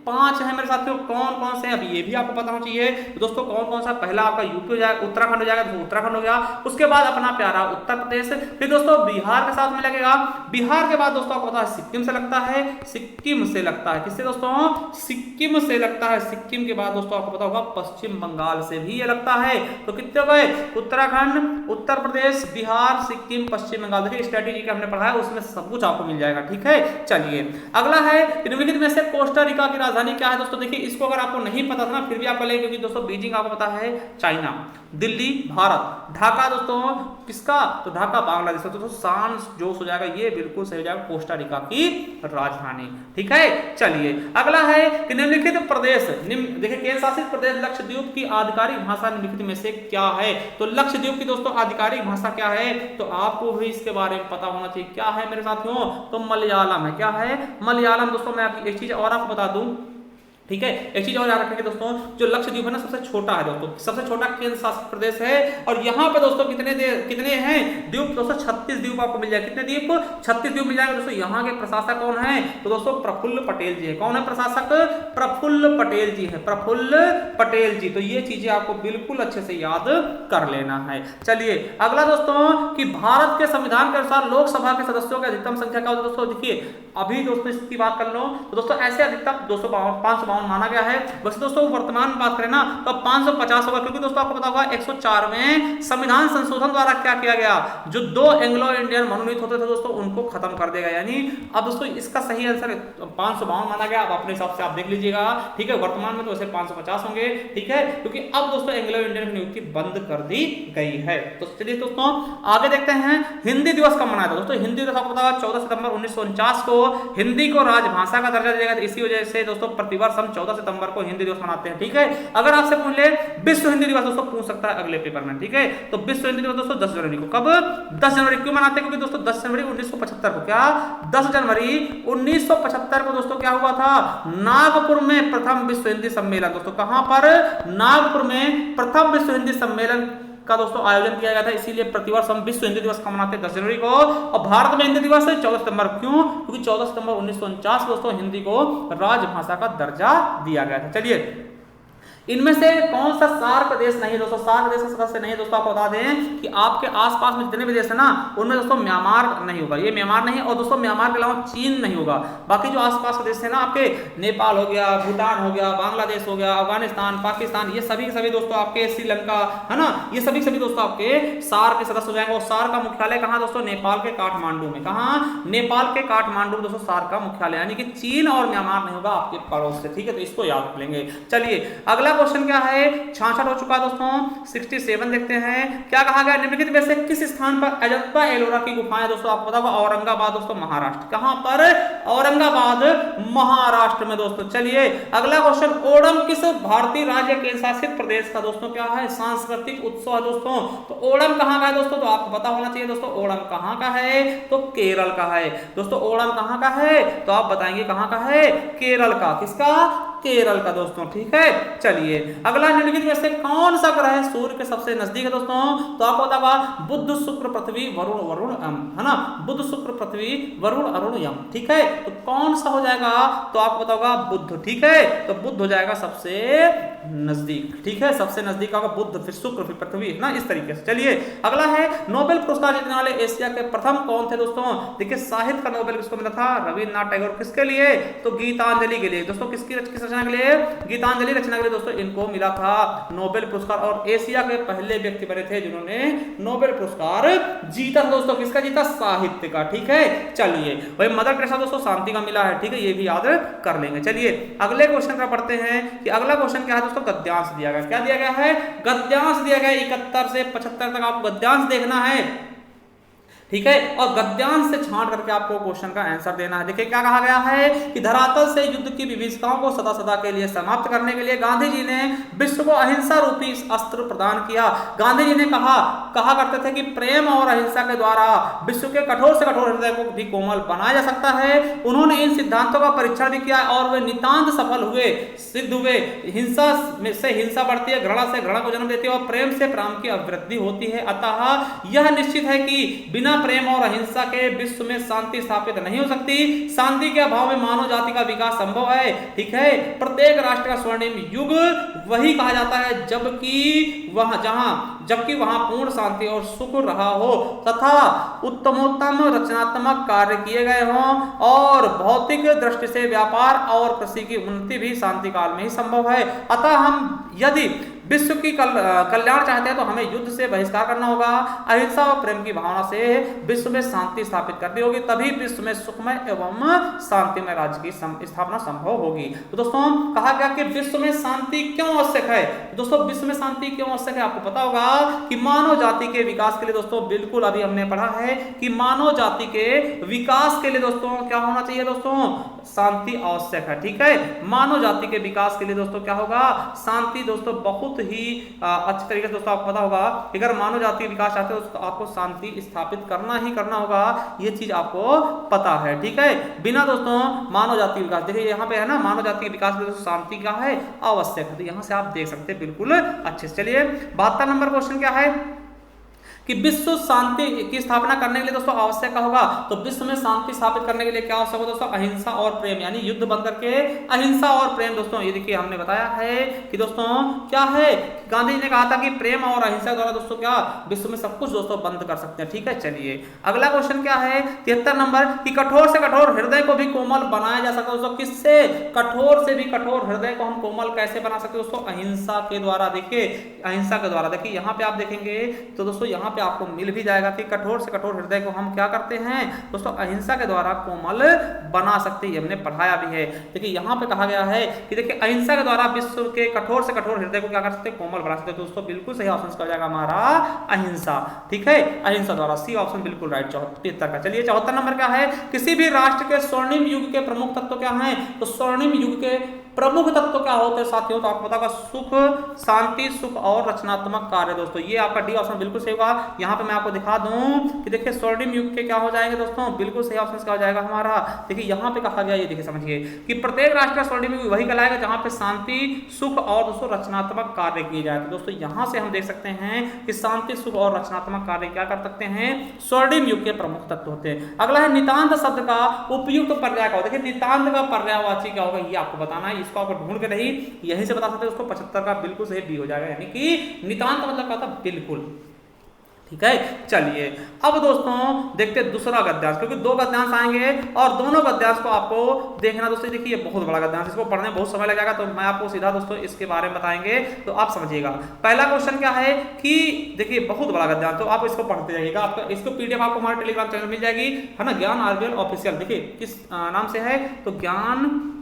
5 है मेरे साथियों। कौन कौन से, अभी ये भी आपको पता होना चाहिए। तो दोस्तों कौन कौन सा, पहला आपका यूपी हो जाएगा, उत्तराखंड हो जाएगा, तो उत्तराखंड हो गया। उसके बाद अपना प्यारा उत्तर प्रदेश, फिर दोस्तों बिहार के साथ में लगेगा, बिहार के बाद दोस्तों आपको पता है सिक्किम से लगता है, सिक्किम से लगता है, किससे दोस्तों, सिक्किम से लगता है। सिक्किम के बाद दोस्तों आपको पता होगा पश्चिम बंगाल से भी ये लगता है। तो कितने हो गए, उत्तराखंड, उत्तर प्रदेश, बिहार, सिक्किम, पश्चिम बंगाल। देखिए स्ट्रेटेजी का हमने पढ़ा है, उसमें सब कुछ आपको मिल जाएगा, ठीक है। चलिए अगला है निम्नलिखित में से कोस्टा रिका की राजधानी क्या है दोस्तों। देखिए इसको अगर आपको नहीं पता था ना फिर भी आप पढ़ेंगे, क्योंकि दोस्तों बीजिंग आपको पता है चाइना, दिल्ली भारत, ढाका दोस्तों किसका, तो ढाका बांग्लादेश। तो दोस्तों सान जोस हो जाएगा, ये बिल्कुल सही हो जाएगा, कोस्टा रिका की राजधानी, ठीक है। चलिए अगला है कि निम्नलिखित प्रदेश, देखिए केंद्र शासित प्रदेश लक्षद्वीप की आधिकारिक भाषा निम्नलिखित में से क्या है। तो लक्षद्वीप की दोस्तों आधिकारिक भाषा क्या है, तो आपको भी इसके बारे में पता होना चाहिए। क्या है मेरे साथियों, तो मलयालम है। क्या है, मलयालम। दोस्तों मैं आपकी एक चीज और आपको बता दूं, ठीक है, एक चीज और याद रखेंगे दोस्तों, जो लक्षद्वीप है ना सबसे छोटा है दोस्तों, सबसे छोटा केंद्र शासित प्रदेश है। और यहाँ पे दोस्तों कितने हैं द्वीप दोस्तों, 36 द्वीप आपको मिल जाएगा। कितने द्वीप, 36 द्वीप मिल जाएगा दोस्तों। यहाँ के प्रशासक कौन है, तो दोस्तों प्रफुल्ल पटेल जी है। कौन है प्रशासक, प्रफुल्ल पटेल जी है, प्रफुल्ल पटेल जी। तो ये चीजें आपको बिल्कुल अच्छे से याद कर लेना है। चलिए अगला दोस्तों कि भारत के संविधान के अनुसार लोकसभा के सदस्यों की अधिकतम संख्या क्या होती है दोस्तों। देखिए अभी दोस्तों इसकी बात कर लो तो दोस्तों ऐसे अधिकतम 552 माना गया है। वैसे दोस्तों वर्तमान में बात करें ना तो 550 होगा, क्योंकि दोस्तों आपको पता होगा 104वें संविधान संशोधन द्वारा क्या किया गया, जो 2 एंग्लो इंडियन मनोनीत होते थे दोस्तों उनको खत्म कर देगा। यानी अब दोस्तों इसका सही आंसर 552 माना गया। अब अपने हिसाब से आप देख लीजिएगा, ठीक है। वर्तमान में तो वैसे 550 होंगे, ठीक है, क्योंकि अब दोस्तों एंग्लो इंडियन नियुक्ति बंद कर दी गई है। तो चलिए दोस्तों आगे देखते हैं, हिंदी दिवस कब मनाया था दोस्तों। हिंदी दिवस आपको पता होगा 14 सितंबर 1949 को हिंदी को राजभाषा का दर्जा दिया गया। इसी वजह से दोस्तों प्रतिवर्ष हम 14 सितंबर को हिंदी दिवस मनाते हैं, ठीक है। अगर आपसे पूछ ले विश्व हिंदी दिवस दोस्तों, पूछ सकता है अगले पेपर में, ठीक है। तो विश्व हिंदी दिवस दोस्तों 10 जनवरी को। कब, 10 जनवरी क्यों मनाते हैं, क्योंकि दोस्तों 10 जनवरी 1975 को, क्या 10 जनवरी 1975 को दोस्तों क्या हुआ था, नागपुर में प्रथम विश्व हिंदी सम्मेलन। दोस्तों कहां पर, नागपुर में प्रथम विश्व हिंदी सम्मेलन का दोस्तों आयोजन किया गया था। इसीलिए प्रतिवर्ष हम विश्व हिंदी दिवस का मनाते हैं 10 जनवरी को। और भारत में हिंदी दिवस है 14 सितंबर। क्यों, क्योंकि 14 सितंबर 1949 दोस्तों हिंदी को राजभाषा का दर्जा दिया गया था। चलिए इनमें से कौन सा सार्क देश नहीं है दोस्तों, सार्क देश का सदस्य नहीं है दोस्तों। आपको बता दें कि आपके आसपास में जितने भी देश है ना उनमें दोस्तों म्यांमार नहीं होगा, ये म्यांमार नहीं है। और दोस्तों म्यांमार के अलावा चीन नहीं होगा। बाकी जो आसपास के देश है ना आपके, नेपाल हो गया, भूटान हो गया, बांग्लादेश हो गया, अफगानिस्तान, पाकिस्तान, ये सभी के सभी दोस्तों आपके, श्रीलंका है ना, ये सभी के सभी दोस्तों आपके सार्क के सदस्य हो जाएंगे। और सार्क का मुख्यालय कहाँ दोस्तों, नेपाल के काठमांडू में। कहाँ, नेपाल के काठमांडू दोस्तों सार्क का मुख्यालय। यानी कि चीन और म्यांमार नहीं होगा आपके पड़ोस से, ठीक है। तो इसको याद रख लेंगे। चलिए अगला क्वेश्चन क्या है, 66 हो चुका दोस्तों, 67 देखते हैं। क्या कहा गया, निम्नलिखित में से किस स्थान पर अजंता एलोरा की गुफाएं दोस्तों। आपको पता होगा औरंगाबाद दोस्तों महाराष्ट्र। कहां पर, औरंगाबाद महाराष्ट्र में दोस्तों। चलिए अगला क्वेश्चन, ओणम किस भारतीय राज्य केंद्र शासित प्रदेश का दोस्तों क्या है, सांस्कृतिक उत्सव है दोस्तों। तो ओणम कहां का है दोस्तों, तो आपको पता होना चाहिए दोस्तों ओणम कहां का है, तो केरल का है दोस्तों। ओणम कहां का है, तो आप बताएंगे कहां का है, केरल का। किसका, केरल का दोस्तों, ठीक है। चलिए अगला, निम्नलिखित में से कौन सा ग्रह सूर्य के सबसे नजदीक है दोस्तों। तो आपको पता होगा बुध शुक्र पृथ्वी वरुण है ना, बुध शुक्र पृथ्वी वरुण अरुण यम, ठीक है। तो कौन सा हो जाएगा, तो आपको पता होगा बुध, ठीक है। तो बुध हो जाएगा सबसे नजदीक, ठीक है, सबसे नजदीक होगा बुध, फिर शुक्र, फिर पृथ्वी ना, इस तरीके से। चलिए अगला है, नोबेल पुरस्कार जीतने वाले एशिया के प्रथम कौन थे दोस्तों। देखिए साहित्य का नोबेल किसको मिला था, रविन्द्रनाथ टैगोर। किसके लिए, तो गीतांजलि के लिए दोस्तों। किसकी रचना के लिए, गीतांजलि रचना के लिए दोस्तों इनको मिला था नोबेल पुरस्कार। और एशिया के पहले व्यक्ति बने थे जिन्होंने नोबेल पुरस्कार जीता दोस्तों। किसका जीता, साहित्य का, ठीक है। चलिए भाई मदर टेरेसा दोस्तों शांति का मिला है, ठीक है, ये भी याद कर लेंगे। चलिए अगले क्वेश्चन का पढ़ते हैं कि अगला क्वेश्चन क्या है दोस्तों, गद्यांश दिया गया। क्या दिया गया है, गद्यांश दिया गया। 71 से 75 तक आपको गद्यांश देखना है, ठीक है। और गद्यांश से छांट करके आपको क्वेश्चन का आंसर देना है। देखिए क्या कहा गया है कि धरातल से युद्ध की विभीषिकाओं को सदा सदा के लिए समाप्त करने के लिए गांधी जी ने विश्व को अहिंसा रूपी अस्त्र प्रदान किया। गांधी जी ने कहा करते थे कि प्रेम और अहिंसा के द्वारा विश्व के कठोर से कठोर हृदय को भी कोमल बनाया जा सकता है। उन्होंने इन सिद्धांतों का परीक्षण भी किया और वे नितांत सफल हुए, सिद्ध हुए। हिंसा से हिंसा बढ़ती है, घृणा से घृणा को जन्म देती है और प्रेम से प्रेम की अभिवृद्धि होती है। अतः यह निश्चित है कि बिना प्रेम और अहिंसा के विश्व में शांति स्थापित नहीं हो सकती। शांति के अभाव में मानव जाति का विकास संभव है। ठीक है, प्रत्येक राष्ट्र का स्वर्णिम युग वही कहा जाता है जबकि वहां पूर्ण शांति और सुख रहा हो तथा उत्तमोत्तम रचनात्मक कार्य किए गए हों और भौतिक दृष्टि से व्यापार और कृषि की उन्नति भी शांति काल में ही संभव है। अतः हम यदि विश्व की कल्याण चाहते हैं तो हमें युद्ध से बहिष्कार करना होगा, अहिंसा और प्रेम की भावना से विश्व में शांति स्थापित करनी होगी, तभी विश्व में सुखमय एवं शांतिमय राज्य की स्थापना संभव होगी। तो दोस्तों कहा गया कि विश्व में शांति क्यों आवश्यक है। तो दोस्तों विश्व में शांति क्यों आवश्यक है आपको पता होगा कि मानव जाति के विकास के लिए दोस्तों बिल्कुल अभी हमने पढ़ा है कि मानव जाति के विकास के लिए दोस्तों क्या होना चाहिए दोस्तों, शांति आवश्यक है। ठीक है, मानव जाति के विकास के लिए दोस्तों क्या होगा, शांति दोस्तों बहुत ही अच्छी तरीके से दोस्तों आपको पता होगा कि अगर मानव जाति का विकास चाहते हो तो आपको शांति स्थापित करना ही करना होगा, ये चीज आपको पता है। ठीक है, बिना दोस्तों मानव जाति विकास, देखिए यहाँ पे है ना, मानव जाति के विकास के लिए दोस्तों शांति क्या है, आवश्यक है। तो यहाँ से आप देख सकते हैं बिल्कुल अच्छे से। चलिए 72 नंबर क्वेश्चन क्या है कि विश्व शांति की स्थापना करने के लिए दोस्तों आवश्यक क्या होगा। तो विश्व में शांति स्थापित करने के लिए क्या आवश्यक होगा दोस्तों, अहिंसा और प्रेम, यानी युद्ध बंद करके अहिंसा और प्रेम। दोस्तों ये देखिए हमने बताया है कि दोस्तों क्या है, गांधी जी ने कहा था कि प्रेम और अहिंसा द्वारा दोस्तों क्या विश्व में सब कुछ दोस्तों बंद कर सकते हैं। ठीक है, चलिए अगला क्वेश्चन क्या है 73 नंबर कि कठोर से कठोर हृदय को भी कोमल बनाया जा सकता है दोस्तों, किससे, कठोर से भी कठोर हृदय को हम कोमल कैसे बना सकते हैं दोस्तों, अहिंसा के द्वारा। देखिए अहिंसा के द्वारा, देखिए यहाँ पे आप देखेंगे तो दोस्तों यहाँ पे आपको मिल भी जाएगा कि कठोर से कठोर हृदय को हम क्या करते हैं दोस्तों, अहिंसा के द्वारा कोमल बना सकते हैं, हमने पढ़ाया भी है। देखिए यहाँ पे कहा गया है कि देखिए अहिंसा के द्वारा विश्व के कठोर से कठोर हृदय को क्या कर सकते हैं, कोमल बना सकते हैं। दोस्तों बिल्कुल सही ऑप्शन हो जाएगा हमारा अहिंसा। ठीक है, अहिंसा द्वारा, सी ऑप्शन बिल्कुल राइट 73 का। चलिए 74 नंबर क्या है, किसी भी राष्ट्र के स्वर्णिम युग के प्रमुख तत्व क्या हैं। तो स्वर्णिम युग के प्रमुख तत्व क्या होते हैं साथियों, तो आपको पता होगा सुख, शांति, सुख और रचनात्मक कार्य। दोस्तों ये आपका डी ऑप्शन बिल्कुल सही होगा। यहाँ पे मैं आपको दिखा दूं कि देखिए स्वर्णिम युग के क्या हो जाएंगे दोस्तों, बिल्कुल सही ऑप्शन क्या हो जाएगा हमारा। देखिए यहाँ पे कहा गया, ये देखिए समझिए कि प्रत्येक राष्ट्र का स्वर्णिम युग वही कहलाएगा जहाँ पे शांति, सुख और दोस्तों रचनात्मक कार्य किए जाए। तो दोस्तों यहाँ से हम देख सकते हैं कि शांति, सुख और रचनात्मक कार्य क्या कर सकते हैं, स्वर्णिम युग के प्रमुख तत्व होते हैं। अगला है नितांत शब्द का उपयुक्त पर्याय क्या होगा। देखिए नितांत का पर्यायवाची क्या होगा, ये आपको बताना है, इसको आपको ढूंढ के नहीं यहीं से बता सकते हैं। उसको 75 का बिल्कुल सही बी हो जाएगा, यानी कि नितांत मतलब क्या था, बिल्कुल। ठीक है, चलिए अब दोस्तों देखते हैं दूसरा गद्यांश, क्योंकि दो गद्यांश आएंगे और दोनों गद्यांश को आपको देखना दोस्तों। देखिए ये बहुत बड़ा गद्यांश, इसको पढ़ने में बहुत समय लगेगा, तो मैं आपको सीधा दोस्तों इसके बारे में बताएंगे तो आप समझिएगा। पहला क्वेश्चन क्या है कि देखिए बहुत बड़ा गद्यांश, तो आप इसको पढ़ते जाइएगा। आपका इसको पीडीएफ आपको हमारे टेलीग्राम चैनल मिल जाएगी, है ना, ज्ञान आरबीएल ऑफिशियल। देखिए किस नाम से है, तो ज्ञान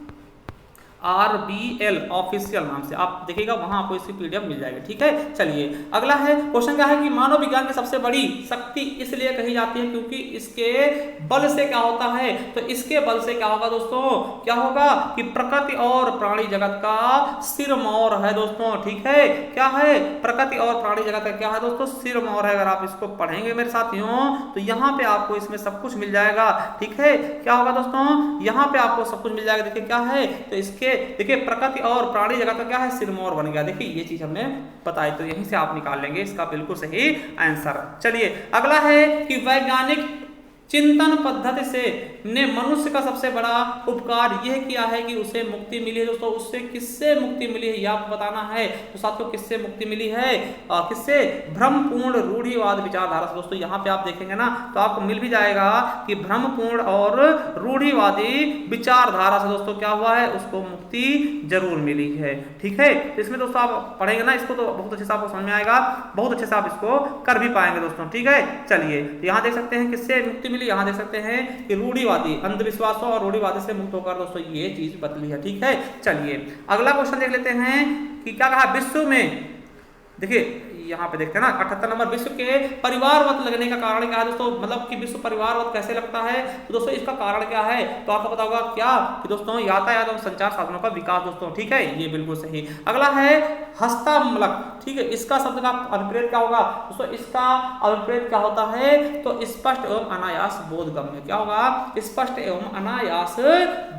RBL ऑफिशियल नाम से आप देखिएगा, वहां आपको इसकी पीडीएफ मिल जाएगी। ठीक है, चलिए अगला है क्वेश्चन क्या है कि मानव विज्ञान की सबसे बड़ी शक्ति इसलिए कही जाती है क्योंकि इसके बल से क्या होता है, तो इसके बल से क्या होगा दोस्तों, क्या होगा कि प्रकृति और प्राणी जगत का सिरमौर है दोस्तों। ठीक है, क्या है, प्रकृति और प्राणी जगत का क्या है दोस्तों, सिरमौर है। अगर आप इसको पढ़ेंगे मेरे साथियों तो यहाँ पे आपको इसमें सब कुछ मिल जाएगा। ठीक है, क्या होगा दोस्तों, यहाँ पे आपको सब कुछ मिल जाएगा। देखिए क्या है, तो इसके देखिए प्रकृति और प्राणी जगत का क्या है, सिरमौर बन गया। देखिए ये चीज हमने बताई, तो यहीं से आप निकाल लेंगे इसका बिल्कुल सही आंसर। चलिए अगला है कि वैज्ञानिक चिंतन पद्धति से ने मनुष्य का सबसे बड़ा उपकार यह किया है कि उसे मुक्ति मिली है। दोस्तों उससे किससे मुक्ति मिली है, यह आपको बताना है। तो साथियों किससे मुक्ति मिली है, किससे, भ्रमपूर्ण रूढ़िवाद विचारधारा से। दोस्तों यहाँ पे आप देखेंगे ना तो आपको मिल भी जाएगा कि भ्रमपूर्ण और रूढ़िवादी विचारधारा से दोस्तों क्या हुआ है, उसको मुक्ति जरूर मिली है। ठीक है, तो इसमें दोस्तों आप पढ़ेंगे ना इसको तो बहुत अच्छे से आपको समझ में आएगा, बहुत अच्छे से आप इसको कर भी पाएंगे दोस्तों। ठीक है, चलिए यहाँ देख सकते हैं किससे मुक्ति मिली, यहाँ देख सकते हैं कि रूढ़िवादी अंधविश्वासों और रूढ़िवादी से मुक्त होकर दोस्तों ये चीज बदली है। ठीक है, चलिए अगला क्वेश्चन देख लेते हैं कि क्या कहा, विश्व में देखिए यहाँ पे देखते हैं ना 78 नंबर, विश्व के परिवारवत लगने का कारण क्या है दोस्तों, मतलब कि विश्व परिवारवत कैसे लगता है। तो दोस्तों इसका कारण क्या है, तो आपको पता होगा क्या कि दोस्तों यातायात और संचार साधनों का विकास दोस्तों। ठीक है, ये बिल्कुल सही। अगला है हस्तामलक। ठीक है, इसका शब्द का अभिप्रेत क्या होगा दोस्तों, इसका अभिप्रेत क्या होता है, तो स्पष्ट एवं अनायास बोधगम्य। क्या होगा, स्पष्ट एवं अनायास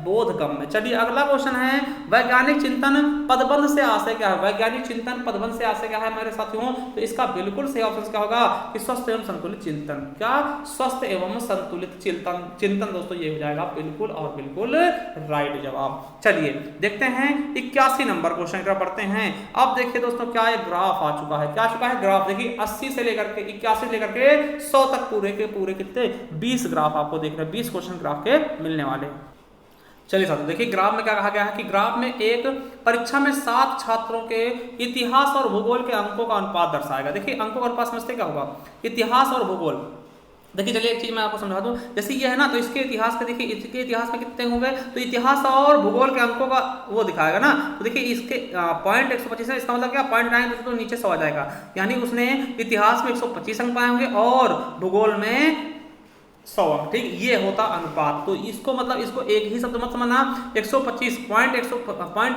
बोधगम्य। चलिए अगला क्वेश्चन है, वैज्ञानिक चिंतन पदबंध से आशय क्या है, वैज्ञानिक चिंतन पदबंध से आशय क्या है मेरे साथियों, तो इसका बिल्कुल सही ऑप्शन क्या होगा कि स्वस्थ एवं संतुलित चिंतन। क्या, स्वस्थ एवं संतुलित चिंतन दोस्तों, ये हो जाएगा बिल्कुल और बिल्कुल राइट जवाब। चलिए देखते हैं 81 नंबर क्वेश्चन की तरफ बढ़ते हैं। अब देखिए दोस्तों क्या एक ग्राफ आ चुका है, क्या आ चुका है ग्राफ, देखिए 80 से लेकर के 81 से लेकर के 100 तक पूरे के पूरे कितने 20 ग्राफ आपको देख रहे हैं, 20 क्वेश्चन ग्राफ के मिलने वाले। चलिए साथियों देखिए ग्राफ में क्या कहा गया है कि ग्राफ में एक परीक्षा में 7 छात्रों के इतिहास और भूगोल के अंकों का अनुपात दर्शाएगा। देखिए अंकों का अनुपात समझते क्या होगा, इतिहास और भूगोल। देखिए चलिए एक चीज मैं आपको समझा दूं, जैसे ये है ना, तो इसके इतिहास का देखिए, इसके इतिहास में कितने होंगे, तो इतिहास और भूगोल के अंकों का वो दिखाएगा ना, तो देखिए इसके पॉइंट 125 है, इसका मतलब क्या पॉइंट 9 तो नीचे 100 आ जाएगा, यानी उसने इतिहास में 125 अंक पाए होंगे और भूगोल में 100 अंक। ठीक, ये होता अनुपात। तो इसको मतलब इसको एक ही शब्द मत समझना, 125 पॉइंट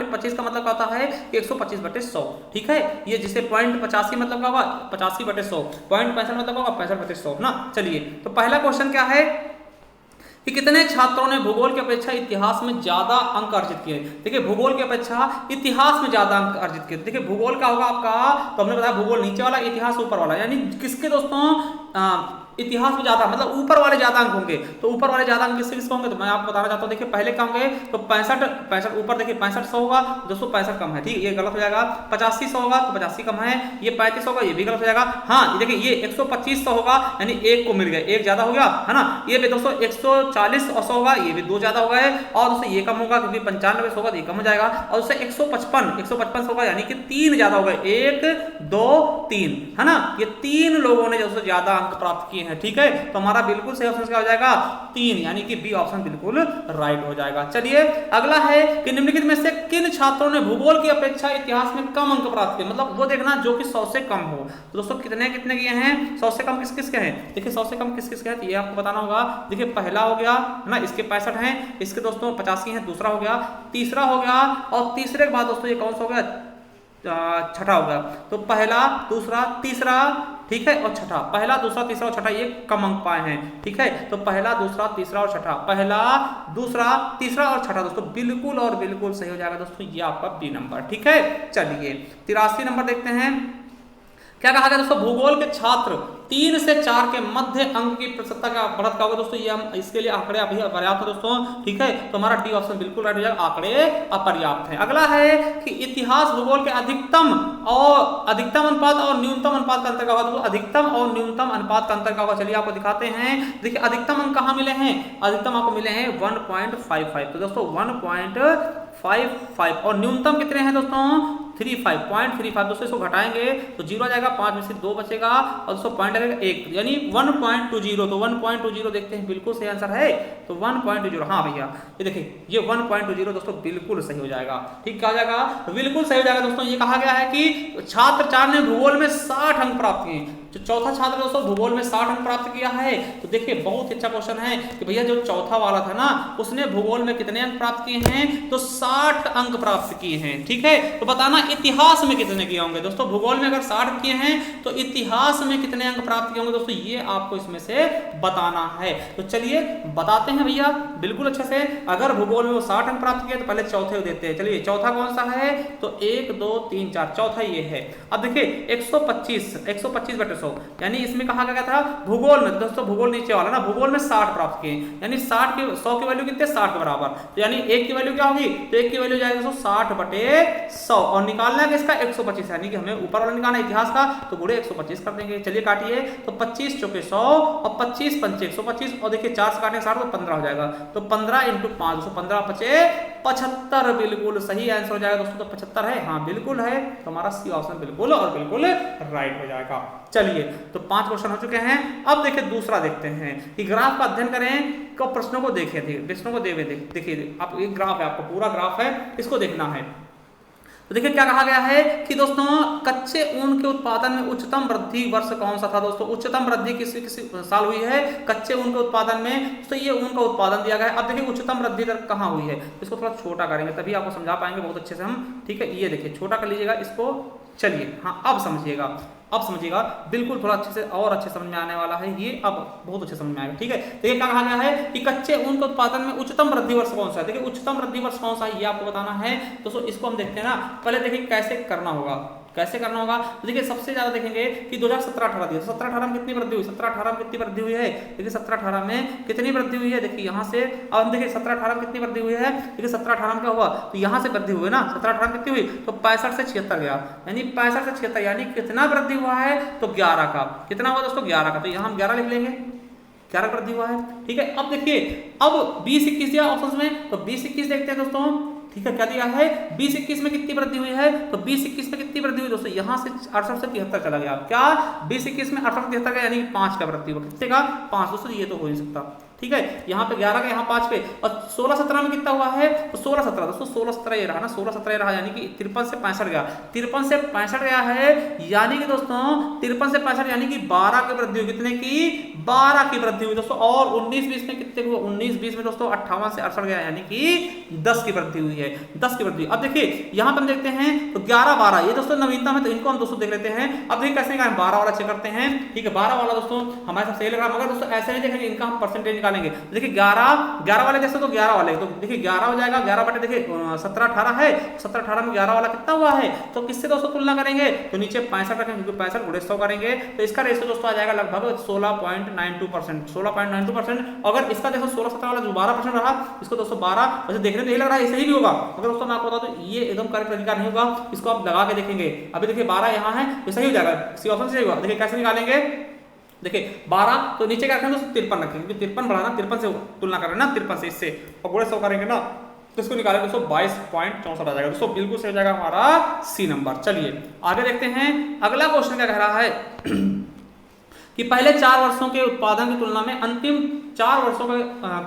25 का मतलब क्या होता है 125/100। ठीक है, ये जिसे पॉइंट 85 मतलब क्या होगा 85/100, पॉइंट 65 मतलब क्या होगा 65/100 ना। चलिए तो पहला क्वेश्चन क्या है कि कितने छात्रों ने भूगोल की अपेक्षा इतिहास में ज्यादा अंक अर्जित किए। देखिए भूगोल की अपेक्षा इतिहास में ज्यादा अंक अर्जित किए। देखिए भूगोल क्या होगा आपका, तो हमने बताया भूगोल नीचे वाला, इतिहास ऊपर वाला, यानी किसके दोस्तों इतिहास में ज्यादा मतलब ऊपर वाले ज्यादा अंक होंगे। तो ऊपर वाले ज्यादा अंक किसके होंगे, तो मैं आपको बताना चाहता हूँ। देखिए पहले क्या होंगे, तो 65 ऊपर देखिए 65 होगा, दोस्तों 65 कम है, ठीक ये गलत हो जाएगा। 85 होगा तो 85 कम है, ये 35 होगा, ये भी गलत हो जाएगा। हाँ देखिए ये 125 होगा, यानी एक को मिल गया, एक ज्यादा हो गया है ना। ये भी दोस्तों 140 और 100 होगा, ये भी 2 ज्यादा हो गए, और दोस्तों ये कम होगा क्योंकि 95 होगा तो ये कम हो जाएगा, और उससे 155 होगा, यानी कि 3 ज्यादा हो गए, 1 2 3 है ना। ये 3 लोगों ने दोस्तों ज्यादा अंक प्राप्त किए हैं। ठीक है, तो हमारा बिल्कुल सही ऑप्शन क्या हो जाएगा 3, यानी कि बी ऑप्शन बिल्कुल राइट हो जाएगा। चलिए अगला है कि निम्नलिखित में से किन छात्रों ने भूगोल की अपेक्षा इतिहास में कम अंक प्राप्त किए, मतलब वो देखना जो कि 100 से कम हो। तो दोस्तों कितने कितने किए हैं, 100 से कम किस किस के हैं, देखिए 100 से कम किस किस के हैं, ये आपको बताना होगा। देखिए पहला हो गया है ना, इसके 65 हैं, इसके दोस्तों 85 हैं, दूसरा हो गया, तीसरा हो गया, और तीसरे के बाद दोस्तों ये कौन सा हो गया, छठा हो गया। तो पहला दूसरा तीसरा, ठीक है, और छठा, पहला दूसरा तीसरा और छठा ये कम अंक पाए हैं। ठीक है, तो पहला दूसरा तीसरा और छठा, पहला दूसरा तीसरा और छठा दोस्तों बिल्कुल और बिल्कुल सही हो जाएगा दोस्तों, ये आपका बी नंबर। ठीक है, चलिए 83 नंबर देखते हैं। क्या कहा गया दोस्तों, भूगोल के छात्र 3 से 4 के मध्य अंक की प्रतिशतता का बढ़त क्या होगा दोस्तों, ये हम इसके लिए आंकड़े अभी अपर्याप्त है दोस्तों। ठीक है, तो हमारा डी ऑप्शन बिल्कुल राइट हो जाएगा, आंकड़े अपर्याप्त हैं। अगला है कि इतिहास भूगोल के अधिकतम अनुपात और न्यूनतम अनुपात का अंतर क्या होगा, तो अधिकतम और न्यूनतम अनुपात का अंतर क्या होगा, चलिए आपको दिखाते हैं। देखिए अधिकतम अंक कहाँ मिले हैं, अधिकतम आपको मिले हैं 1.55, तो दोस्तों 1.55, और न्यूनतम कितने हैं दोस्तों 0.35 दोस्तों, इसको घटाएंगे तो 0 आ जाएगा, 5 में से 2 बचेगा, और दोस्तों पॉइंट लगेगा 1, यानी 1.20, तो 1.20 देखते हैं बिल्कुल सही आंसर है, तो 1.20, हाँ भैया ये देखिए ये 1.20 दोस्तों बिल्कुल सही हो जाएगा। ठीक क्या हो जाएगा, तो बिल्कुल सही हो जाएगा दोस्तों। ये कहा गया है कि छात्र 4 ने भूगोल में 60 अंक प्राप्त किए, जो चौथा छात्र दोस्तों भूगोल में 60 अंक प्राप्त किया है। तो देखिए बहुत अच्छा क्वेश्चन है कि भैया जो चौथा वाला था ना, उसने भूगोल में कितने अंक प्राप्त किए हैं, तो 60 अंक प्राप्त किए हैं। ठीक है, तो बताना इतिहास में कितने किए होंगे दोस्तों, भूगोल में अगर 60 किए हैं तो इतिहास में कितने अंक प्राप्त किए होंगे दोस्तों, ये आपको इसमें से बताना है। तो चलिए बताते हैं भैया बिल्कुल अच्छे से। अगर भूगोल में वो 60 अंक प्राप्त किए तो पहले चौथे देते हैं। चलिए चौथा कौन सा है, तो 1 2 3 4, चौथा ये है। अब देखिए 125/100, यानी इसमें कहा गया था भूगोल में दोस्तों, भूगोल नीचे वाला ना, भूगोल में 60 प्राप्त किए, यानी 60 की 100 की वैल्यू कितने 60 के बराबर, तो यानी 1 की वैल्यू क्या होगी, तो 1 की वैल्यू जाएगी दोस्तों 60/100, और निकालना है इसका 125, यानी कि हमें ऊपर वाला निकालना इतिहास का, तो गुणे 125 कर देंगे। चलिए काटिए, तो 25 चौके 100 और 25 पंचे 125, और देखिए 4 से काटेंगे 60 तो 15 हो जाएगा, तो 15 × 5 दोस्तों 15 पचे 75, बिल्कुल सही आंसर हो जाएगा दोस्तों। तो 75 है, हाँ बिल्कुल है, तो हमारा सी ऑप्शन बिल्कुल और बिल्कुल राइट हो जाएगा। चलिए तो 5 क्वेश्चन हो चुके हैं। अब देखिए दूसरा देखते हैं कि ग्राफ का अध्ययन करें, को प्रश्नों को देखिए, प्रश्नों को देखिए आप, एक ग्राफ है, आपको पूरा ग्राफ है, इसको देखना है। तो देखिए क्या कहा गया है कि दोस्तों कच्चे ऊन के उत्पादन में उच्चतम वृद्धि वर्ष कौन सा था दोस्तों, उच्चतम वृद्धि किस साल हुई है कच्चे ऊन के उत्पादन में, तो ये ऊन का उत्पादन दिया गया है। अब देखिए उच्चतम वृद्धि दर कहाँ हुई है, इसको थोड़ा छोटा करेंगे तभी आपको समझा पाएंगे बहुत अच्छे से हम। ठीक है, ये देखिए छोटा कर लीजिएगा इसको, चलिए हाँ अब समझिएगा, अब समझिएगा बिल्कुल थोड़ा अच्छे से और अच्छे समझ में आने वाला है ये, अब बहुत अच्छे समझ में आएगा। ठीक है, देखिए क्या कहा गया है कि कच्चे ऊन के उत्पादन में उच्चतम वृद्धि वर्ष कौन सा है। देखिए उच्चतम वृद्धि वर्ष कौन सा है ये आपको बताना है दोस्तों। इसको हम देखते हैं ना, पहले देखिए कैसे करना होगा, कैसे करना होगा। तो देखिए सबसे ज्यादा देखेंगे कि 2017-18 दिया, 17-18 में कितनी वृद्धि हुई, 17-18 में कितनी वृद्धि हुई है। देखिए 17-18 में कितनी वृद्धि हुई है, देखिए यहाँ से अब हम देखिए 17-18 में कितनी वृद्धि हुई है। देखिए 17-18 में क्या हुआ, तो यहाँ से वृद्धि हुई ना, 17-18 में कितनी हुई, तो 65 से 76 गया, यानी 65 से 76 यानी कितना वृद्धि हुआ है, तो 11 का। कितना हुआ दोस्तों, 11 का। तो यहाँ हम 11 लिख लेंगे, 11 वृद्धि हुआ है। ठीक है, अब देखिए अब 20-21 दिया ऑप्शन में, तो 20-21 देखते हैं दोस्तों। ठीक है, क्या दिया है, 20-21 में कितनी वृद्धि हुई है, तो 20-21 में कितनी वृद्धि हुई दोस्तों, यहाँ से 68 से 73 चला गया। क्या 20-21 में 68 से 73 का, यानी 5 का वृद्धि हुआ। कितने का, 5 दोस्तों, ये तो हो नहीं सकता। ठीक है, यहाँ पे 11 का, यहाँ 5 पे, और 16-17 में कितना हुआ है, तो 16-17 दोस्तों, 16-17 ये रहा ना, 16-17 रहा, यानी कि 53 से 65 गया, 53 से 65 गया है, यानी कि दोस्तों 53 से 65 यानी कि 12 की वृद्धि हुई। कितने की, 12 की वृद्धि हुई दोस्तों। और 19-20 में कितने हुआ, 19-20 में दोस्तों 58 से 68 गया, यानी कि 10 की वृद्धि हुई है, 10 की वृद्धि। अब देखिए यहाँ पर हम देखते हैं तो 11-12 ये दोस्तों नवीनतम है, तो इनको हम दोस्तों देख लेते हैं। अब देखिए कैसे निकालें, 12 वाला चेक करते हैं। ठीक है, 12 वाला दोस्तों हमारे साथ सही लग रहा है, मगर दोस्तों ऐसे नहीं देखेंगे, इनका हम परसेंटेज निकालेंगे। देखिए 11 वाले जैसे, तो 11 वाले, तो देखिए 11 हो जाएगा, 11 बटे देखिए 17-18 है, 17-18 में 11 वाला कितना हुआ है, तो किससे दोस्तों तुलना करेंगे, तो नीचे 65 रखेंगे, क्योंकि 65 गुणे 100 करेंगे, तो इसका रेशियो दोस्तों आ जाएगा लगभग 16.92%, 16.92%। अगर इसका देखो 16-17 वाला जो 12% रहा, इसको दोस्तों 12 वैसे देखने में यही लग रहा है सही भी होगा, मगर दोस्तों मैं आपको बता दूं ये एकदम करेक्ट तरीका नहीं होगा, इसको आप लगा के देखेंगे। अभी देखिए 12 यहाँ है, तो सही हो जाएगा, सी ऑप्शन से होगा। देखिए कैसे निकालेंगे, देखिए 12 तो नीचे क्या रखेंगे दोस्तों, 53 रखेंगे, क्योंकि 53 बढ़ा ना, 53 से तुलना कर रहे हैं ना, 53 से इससे, और गुणे 100 करेंगे ना, तो इसको निकालेंगे दोस्तों 22.64 आ जाएगा दोस्तों, बिल्कुल सही हो जाएगा हमारा सी नंबर। चलिए आगे देखते हैं, अगला क्वेश्चन क्या कह रहा है कि पहले 4 वर्षों के उत्पादन की तुलना में अंतिम 4 वर्षों के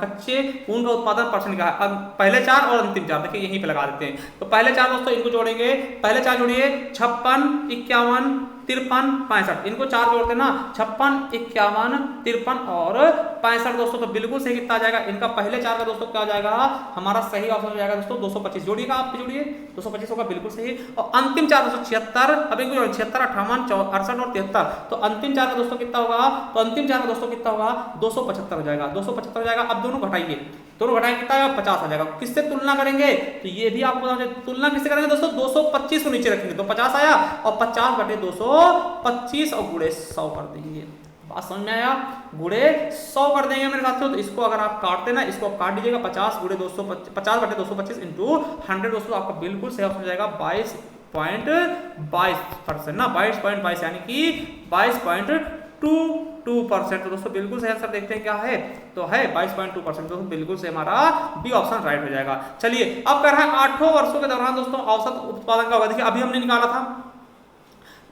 कच्चे ऊन का उत्पादन परसेंट क्या है। अब पहले 4 और अंतिम 4 देखिए यहीं पे लगा देते हैं, तो पहले 4 दोस्तों इनको जोड़ेंगे, पहले 4 जोड़िए, 56, 51, 53, 65, इनको 4 जोड़ते ना, 56, 51, 53 और 65 दोस्तों, तो बिल्कुल सही कितना आ जाएगा, इनका पहले 4 का दोस्तों क्या आ जाएगा, हमारा सही ऑप्शन हो जाएगा दोस्तों 225। जोड़िएगा, आप जोड़िए, 225 होगा बिल्कुल सही। और अंतिम 4 दोस्तों 76, अब इनको जोड़िए 76, 58, 68 और 73, तो अंतिम 4 का दोस्तों कितना होगा, तो अंतिम 4 का दोस्तों कितना होगा, 275 हो जाएगा, 275 हो जाएगा। अब दोनों घटाइए, दोनों घटाएंगे कितना आएगा, 50 आ जाएगा। किससे तुलना करेंगे, तो ये भी आपको बताना चाहिए, तुलना किससे करेंगे दोस्तों, 225 को नीचे रखेंगे तो 50 आया, और 50 बटे 225 और गुणे 100 कर देंगे। बात समझ में आया, गुणे 100 कर देंगे मेरे साथियों। तो इसको अगर आप काटते ना, इसको आप काट दीजिएगा, 50 गुणे 225, 50 बटे 225 इंटू 100 दोस्तों, आपका बिल्कुल सही ऑप्शन हो जाएगा 22.22% ना, 22.22 यानी कि 22.22%। तो दोस्तों बिल्कुल सही आंसर देखते हैं क्या है, तो है 22.2%, दोस्तों बिल्कुल से हमारा बी ऑप्शन राइट हो जाएगा। चलिए अब कर रहा है 8 वर्षों के दौरान दोस्तों औसत उत्पादन का होगा। देखिए अभी हमने निकाला था,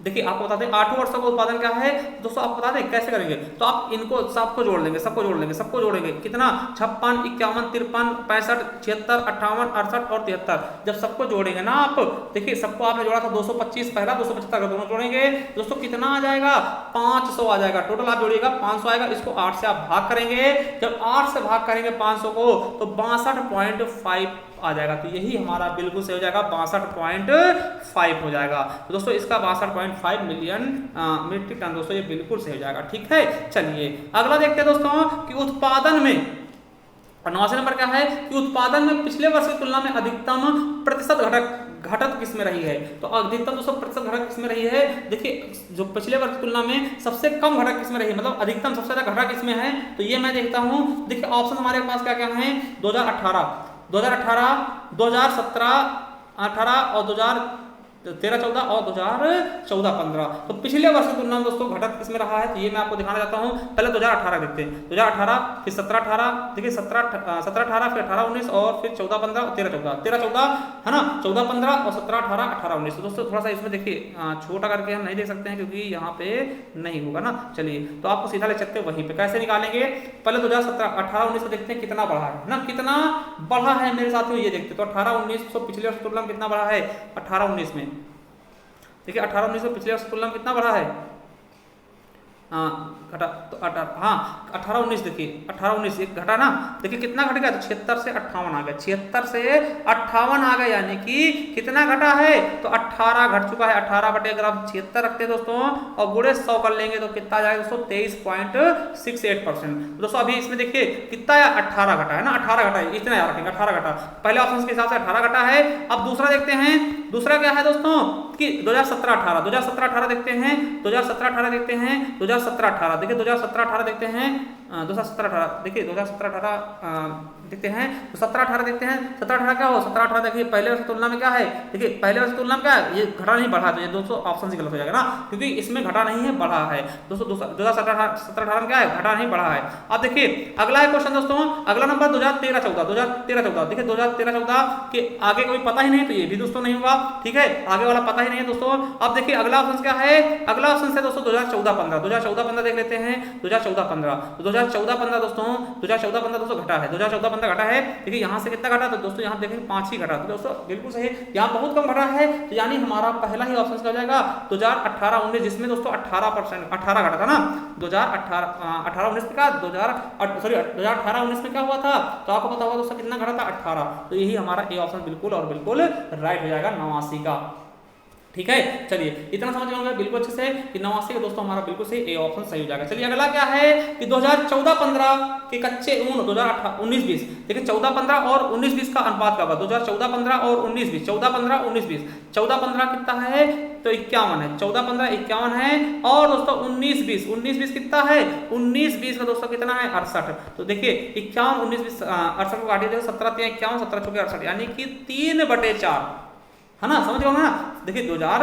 देखिए आपको बताते हैं 8 वर्षों का उत्पादन क्या है दोस्तों, आपको बता दें कैसे करेंगे, तो आप इनको सबको जोड़ लेंगे, सबको जोड़ लेंगे, सबको जोड़ेंगे, कितना 56, 51, 53, 65, 76, 58, 68 और 73, जब सबको जोड़ेंगे ना आप, देखिए सबको आपने जोड़ा था 225 पहला, 275 दोनों जोड़ेंगे दोस्तों, कितना आ जाएगा, 500 आ जाएगा। टोटल आप जोड़िएगा 500 आएगा, इसको 8 से आप भाग करेंगे, जब 8 से भाग करेंगे 500 को, तो 62.5 आ जाएगा। तो यही हमारा बिल्कुल से हो जाएगा 62.5 हो जाएगा। तो दोस्तों इसका 62.5 मिलियन मीट्रिक टन दोस्तों, ये बिल्कुल सही हो जाएगा। ठीक है, चलिए अगला देखते हैं दोस्तों कि उत्पादन में, और 9 नंबर क्या है कि उत्पादन में पिछले वर्ष की तुलना में अधिकतम प्रतिशत घटत किसमें रही है। तो अधिकतम दोस्तों प्रतिशत घटक किसमें रही है, देखिए जो पिछले वर्ष की तुलना में सबसे कम घटक किसमें रही है, मतलब अधिकतम सबसे ज्यादा घटक किसमें है, तो ये मैं देखता हूँ। देखिए ऑप्शन हमारे पास क्या क्या है, 2018, 2017, 18 और 2013-14 और 2014-15, तो पिछले वर्ष की तुलना में दोस्तों घटक किसमें रहा है, तो ये मैं आपको दिखाना चाहता हूँ। पहले 2018 देखते हैं, 2018 फिर 17-18, देखिए 17-18 फिर 18-19 और फिर 14-15 और 13-14, 13-14 है ना, 14-15 और 17-18, 18-19। तो दोस्तों थोड़ा सा इसमें देखिए छोटा करके हम नहीं देख सकते हैं क्योंकि यहाँ पे नहीं होगा ना। चलिए तो आपको सीधा ले चलते हैं वहीं पे, कैसे निकालेंगे, पहले 2017-18-19 को देखते हैं कितना बढ़ा है ना, कितना बढ़ा है मेरे साथियों, ये देखते तो 18-19 पिछले वर्ष की तुलना में कितना बढ़ा है, 18-19 में देखिए 18-19 पिछले वर्ष की तुलना में कितना बढ़ा है, घटा तो 18-19 देखिए 18-19 एक घटा ना, देखिए कितना घट गया, तो 76 से 58 आ गया, 76 से 58 आ गया, यानी कि कितना घटा है, तो 18 घट चुका है। 18 बटे अगर आप 76 रखते हैं दोस्तों और गुणे 100 कर लेंगे तो कितना आ जाएगा दोस्तों, 23.68%। दोस्तों अभी इसमें देखिए कितना है, 18 घटा है ना, 18 घटा है, इतना याद रखेंगे 18 घटा, पहले ऑप्शन के हिसाब से 18 घटा है। अब दूसरा देखते हैं, दूसरा क्या है दोस्तों कि 2017-18 देखते हैं, 2017-18 देखते हैं, 2017-18 देखिए 2017-18 देखते हैं, 2017-18 देखिए 2017-18 देखते हैं, तो 17-18 देखते हैं, 17-18 क्या हो, 17-18 देखिए पहले वर्ष की तुलना में क्या है, देखिए पहले वर्ष की तुलना में क्या है, ये घटा नहीं बढ़ा, तो ये दोस्तों ऑप्शन से गलत हो जाएगा ना, क्योंकि इसमें घटा नहीं है बढ़ा है दोस्तों। 2017-18 में क्या है, घटा नहीं बढ़ा है। अब देखिए अगला है क्वेश्चन दोस्तों, अगला नंबर 2013-14 देखिए 2013-14 के आगे कोई पता ही नहीं, तो ये भी दोस्तों नहीं होगा, ठीक है, आगे वाला पता ही नहीं है दोस्तों। अब देखिए अगला ऑप्शन क्या है, अगला ऑप्शन है दोस्तों 2014-15 देख लेते हैं, 2014-15 तो 2014-15 दोस्तों 2014-15 दोस्तों घटा है, 2014-15 घटा है, देखिए यहाँ से कितना घटा, तो दोस्तों यहाँ देखेंगे 5 ही घटा, तो दोस्तों बिल्कुल सही, यहाँ बहुत कम घटा है, तो यानी हमारा पहला ही ऑप्शन क्या हो जाएगा 2018-19, जिसमें दोस्तों 18 घटा था ना, 2018-19 का 2018-19 में क्या हुआ था, तो आपको पता होगा दोस्तों कितना घटा था, 18, तो यही हमारा ए ऑप्शन बिल्कुल और बिल्कुल राइट हो जाएगा 89 का, ठीक है। चलिए इतना समझ गए बिल्कुल अच्छे से कि 89 का दोस्तों हमारा बिल्कुल सही ए ऑप्शन सही हो जाएगा। चलिए अगला क्या है कि 2014-15 के कच्चे ऊन 2019-20 देखिए 14-15 और 19-20 का अनुपात क्या होगा, 2014-15 और 19-20 14-15 14-15 कितना है, तो 51 है, 14-15 51 है, और दोस्तों 19-20 कितना है, 19-20 का दोस्तों कितना है 68, तो देखिए 51 19-20 68 को काटिए, 17-51 17-68 यानी कि 3/4 है ना, समझ गए ना। देखिए 2000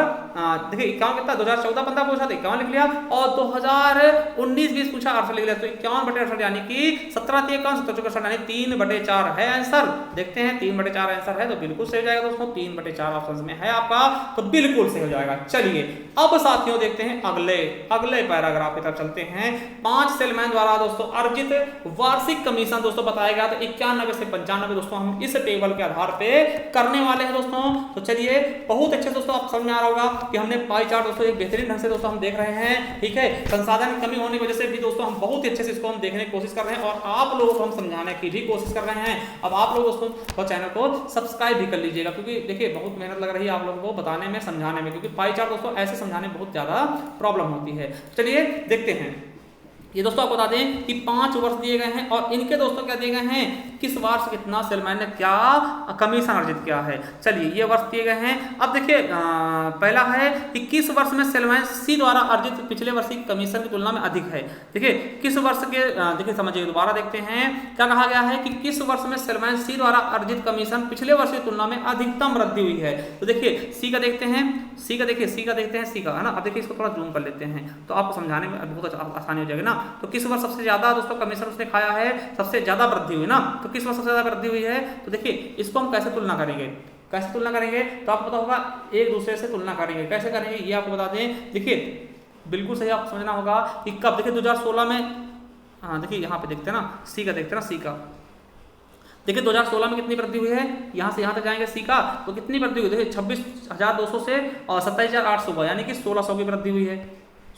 देखिए 51 कितना 2014-15 पूछा तो 51 लिख लिया, और 2019-20 पूछा 68 लिख लिया, तो 51/68 यानी कि 17-51 17-64 यानी 3/4 है आंसर। देखते हैं 3/4 आंसर है तो बिल्कुल सही हो जाएगा दोस्तों, 3/4 ऑप्शन में है आपका, तो बिल्कुल सही हो जाएगा। चलिए अब साथियों देखते हैं अगले पैराग्राफ की तरफ चलते हैं। 5 सेलमैन द्वारा दोस्तों अर्जित वार्षिक कमीशन दोस्तों बताया गया, तो 91 से 95 दोस्तों हम इस टेबल के आधार पे करने वाले हैं दोस्तों। तो चलिए बहुत अच्छे दोस्तों आप समझ में आ रहा होगा कि हमने पाई चार्ट दोस्तों एक बेहतरीन ढंग से दोस्तों हम देख रहे हैं, ठीक है। संसाधन की कमी होने की वजह से भी दोस्तों हम बहुत ही अच्छे से इसको हम देखने की कोशिश कर रहे हैं, और आप लोगों को हम समझाने की भी कोशिश कर रहे हैं। अब आप लोग दोस्तों चैनल को सब्सक्राइब भी कर लीजिएगा, क्योंकि देखिए बहुत मेहनत लग रही है आप लोगों को बताने में समझाने में, क्योंकि पाई चार्ट दोस्तों ऐसे समझाने में बहुत ज्यादा प्रॉब्लम होती है। चलिए देखते हैं, ये दोस्तों आपको बता दें कि 5 वर्ष दिए गए हैं, और इनके दोस्तों क्या दिए गए हैं, किस वर्ष कितना सेलमैन ने क्या कमीशन अर्जित किया है। चलिए ये वर्ष दिए गए हैं। अब देखिए पहला है कि किस वर्ष में सेलमैन सी द्वारा अर्जित पिछले वर्ष की कमीशन की तुलना में अधिक है। देखिए किस वर्ष के देखिए समझिए, दोबारा देखते हैं क्या कहा गया है कि किस वर्ष में सेलमैन सी द्वारा अर्जित कमीशन पिछले वर्ष की तुलना में अधिकतम वृद्धि हुई है। तो देखिए सी का देखते हैं, सी का देखते हैं, सी का है ना। अब देखिए इसको थोड़ा जूम कर लेते हैं तो आपको समझाने में बहुत आसानी हो जाएगी ना। तो किस वर्ष सबसे ज्यादा दोस्तों कमीशन उसने खाया है, सबसे ज्यादा वृद्धि हुई ना, तो किस वर्ष सबसे ज्यादा वृद्धि हुई है। तो देखिए इसको हम कैसे तुलना करेंगे, तो आपको पता होगा एक दूसरे से तुलना करेंगे, कैसे करेंगे ये आपको बता दें। देखिए बिल्कुल सही आपको समझना होगा कि कब, देखिए 2016 में, देखिए यहाँ पे देखते हैं ना, सी का देखते हैं ना, सी का देखिए 2016 में कितनी वृद्धि हुई है, यहाँ से यहाँ तक जाएंगे सी का, तो कितनी वृद्धि हुई, देखिए 26,200 से और 27,800 हुआ, यानी कि 1600 की वृद्धि हुई है।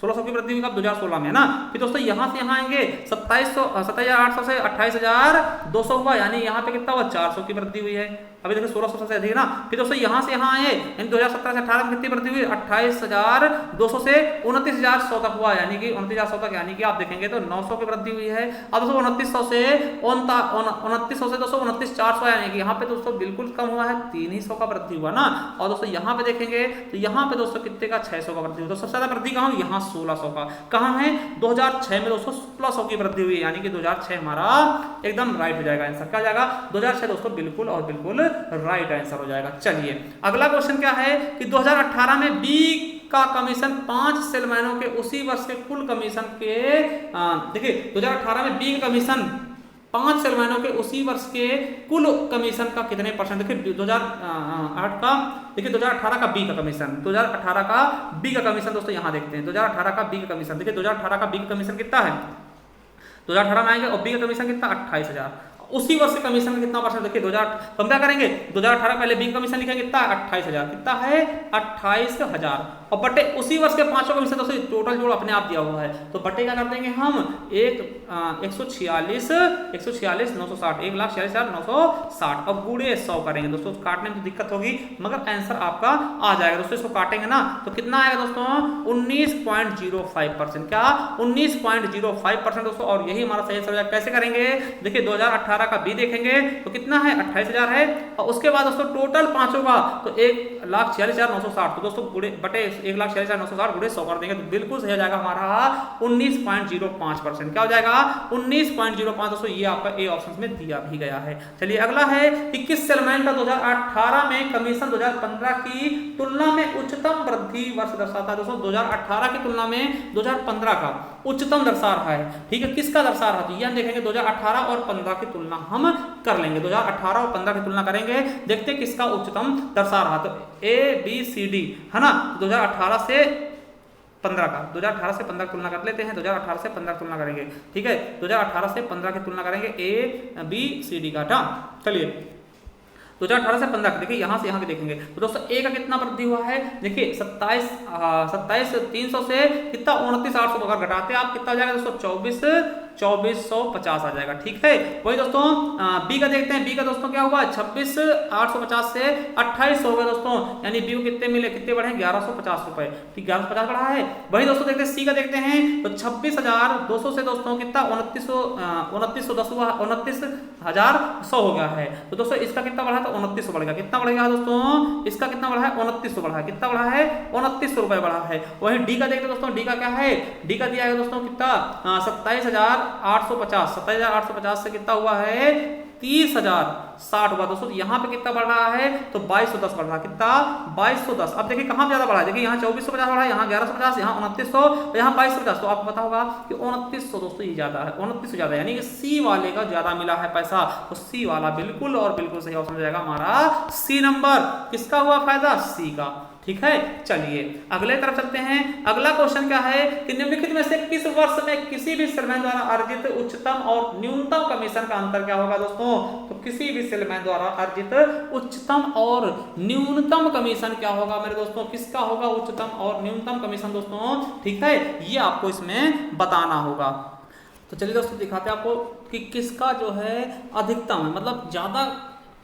1600 की वृद्धि हुई कब, 2016 में है ना। फिर दोस्तों यहाँ से यहाँ आएंगे 27,800 से 28,200 हुआ, यानी यहाँ पे कितना हुआ, 400 की वृद्धि हुई है। अभी देखिए 1600 से अधिक ना। फिर दोस्तों यहाँ से यहाँ आए, यानी 2017 से 18 में कितनी वृद्धि हुई, 28,200 से 29,100 तक हुआ, यानी कि 29,100 तक, यानी कि आप देखेंगे तो 900 की वृद्धि हुई है। अब दोस्तों 2900 से 29,400 यानी कि यहाँ पे दोस्तों बिल्कुल कम हुआ है, 300 का वृद्धि हुआ ना। और दोस्तों यहाँ पे देखेंगे तो यहाँ पे दोस्तों कितने का, 600 का वृद्धि हुआ। तो सबसे ज्यादा वृद्धि कहाँ हुई, यहाँ 1600 का। कहाँ है, 2006 में दोस्तों 1600 की वृद्धि हुई, यानी कि 2006 हमारा एकदम राइट हो जाएगा आंसर। क्या हो जाएगा, 2006 दोस्तों बिल्कुल और बिल्कुल राइट आंसर हो जाएगा। चलिए अगला क्वेश्चन क्या है कि 2018 में बी का कमीशन 5 सेलमैनों के उसी वर्ष के कुल कमीशन के, देखिए 2018 में बी का कमीशन 5 सेलमैनों के उसी वर्ष के कुल कमीशन का कितने परसेंट। देखिए 2008 का, देखिए 2018 का बी का कमीशन, 2018 का बी का कमीशन दोस्तों यहाँ देखते हैं। 2018 का बी का कमीशन, देखिए 2018 का बी का कमीशन कितना है, 2018 में आएंगे और बी का कमीशन कितना, 28,000। उसी वर्ष के कमीशन का कितना परसेंट, देखिए 2000 हम क्या करेंगे, 2018 पहले बी कमीशन लिखेंगे कितना, 28,000, कितना है 28,000। और बटे उसी वर्ष के पांचों कमीशन दोस्तों टोटल जोड़ अपने आप दिया हुआ है, तो बटे क्या कर देंगे हम 146 960 1,46,960 अब गुणे 100 करेंगे दोस्तों। काटने में तो दिक्कत होगी मगर आंसर आपका आ जाएगा दोस्तों। इसको काटेंगे ना तो कितना आएगा दोस्तों 19.05%। क्या 19.05% दोस्तों, और यही हमारा सही आंसर हो जाएगा। कैसे करेंगे देखिए 2018 का बी देखेंगे तो कितना है 28,000 है, और उसके बाद दोस्तों टोटल पांचों का तो 1,46,960 तो दोस्तों गुणे बटे 1,46,960 गुणे 100 कर देंगे तो बिल्कुल सही हो जाएगा हमारा 19.05%। क्या हो जाएगा 19.05 दोस्तों, ये आपका ए ऑप्शन में दिया भी गया है। चलिए अगला है कि किस सेलमेंट का 2018 में कमीशन 2015 की तुलना में उच्चतम वृद्धि वर्ष दर्शाता है। दोस्तों 2018 की तुलना में 2015 का उच्चतम दर्शा रहा है, ठीक है, किसका दर्शा रहा है, तो ये हम देखेंगे 2018 और 15 की तुलना हम कर लेंगे। 2018 और 15 की तुलना करेंगे, देखते किसका उच्चतम दर्शा रहा, तो ए बी सी डी है ना। 2018 से 15 का 2018 से 15 की तुलना कर लेते हैं। 2018 से 15 की तुलना करेंगे, ठीक है, 2018 से 15 की तुलना करेंगे ए बी सी डी का। चलिए 2018 से 15 देखिए यहाँ से यहाँ के देखेंगे तो दोस्तों ए का कितना वृद्धि हुआ है, देखिए 27,300 से कितना 29,800 अगर घटाते आप कितना हो जाएगा दोस्तों 24,50 आ जाएगा, ठीक है। वही दोस्तों बी का देखते हैं, बी का दोस्तों क्या हुआ 26,850 से 28 हो गए दोस्तों, यानी बी को कितने मिले, कितने बढ़े 1,150 रुपए, ठीक 1,150 बढ़ा है। वही दोस्तों देखते हैं सी का देखते हैं तो 26,200 से दोस्तों कितना 29,100 हो गया है, तो दोस्तों इसका कितना बढ़ा, 2900 बढ़ेगा, कितना बढ़ेगा दोस्तों, इसका कितना बढ़ा है 2900 बढ़ा है, कितना बढ़ा है 2900 रुपए बढ़ा है। वही डी का देखते दोस्तों, डी का क्या है, डी का दिया है दोस्तों कितना 27,850 से कितना हुआ है 30,060 हुआ दोस्तों। यहाँ पे कितना बढ़ रहा है तो 2210 बढ़ रहा है, कितना 2210। अब देखिए कहाँ ज्यादा बढ़ा है, देखिए यहाँ 2450 बढ़ा है, यहाँ 1150, यहाँ 2900, यहाँ 2250, तो आपको पता होगा कि 2900 दोस्तों ये ज्यादा है, 2900 ज्यादा यानी कि सी वाले का ज्यादा मिला है पैसा, तो सी वाला बिल्कुल और बिल्कुल सही ऑप्शन हो जाएगा हमारा सी नंबर। किसका हुआ फायदा, सी का, ठीक है। चलिए अगले तरफ चलते हैं। अगला क्वेश्चन क्या है कि निम्नलिखित में से किस वर्ष में किसी भी सेलमैन द्वारा अर्जित उच्चतम और न्यूनतम कमीशन का अंतर क्या होगा दोस्तों, तो किसी भी सेलमैन द्वारा अर्जित उच्चतम और न्यूनतम कमीशन क्या होगा मेरे दोस्तों, किसका होगा उच्चतम और न्यूनतम कमीशन दोस्तों, ठीक है, ये आपको इसमें बताना होगा। तो चलिए दोस्तों दिखाते हैं आपको कि किसका जो है अधिकतम है, मतलब ज्यादा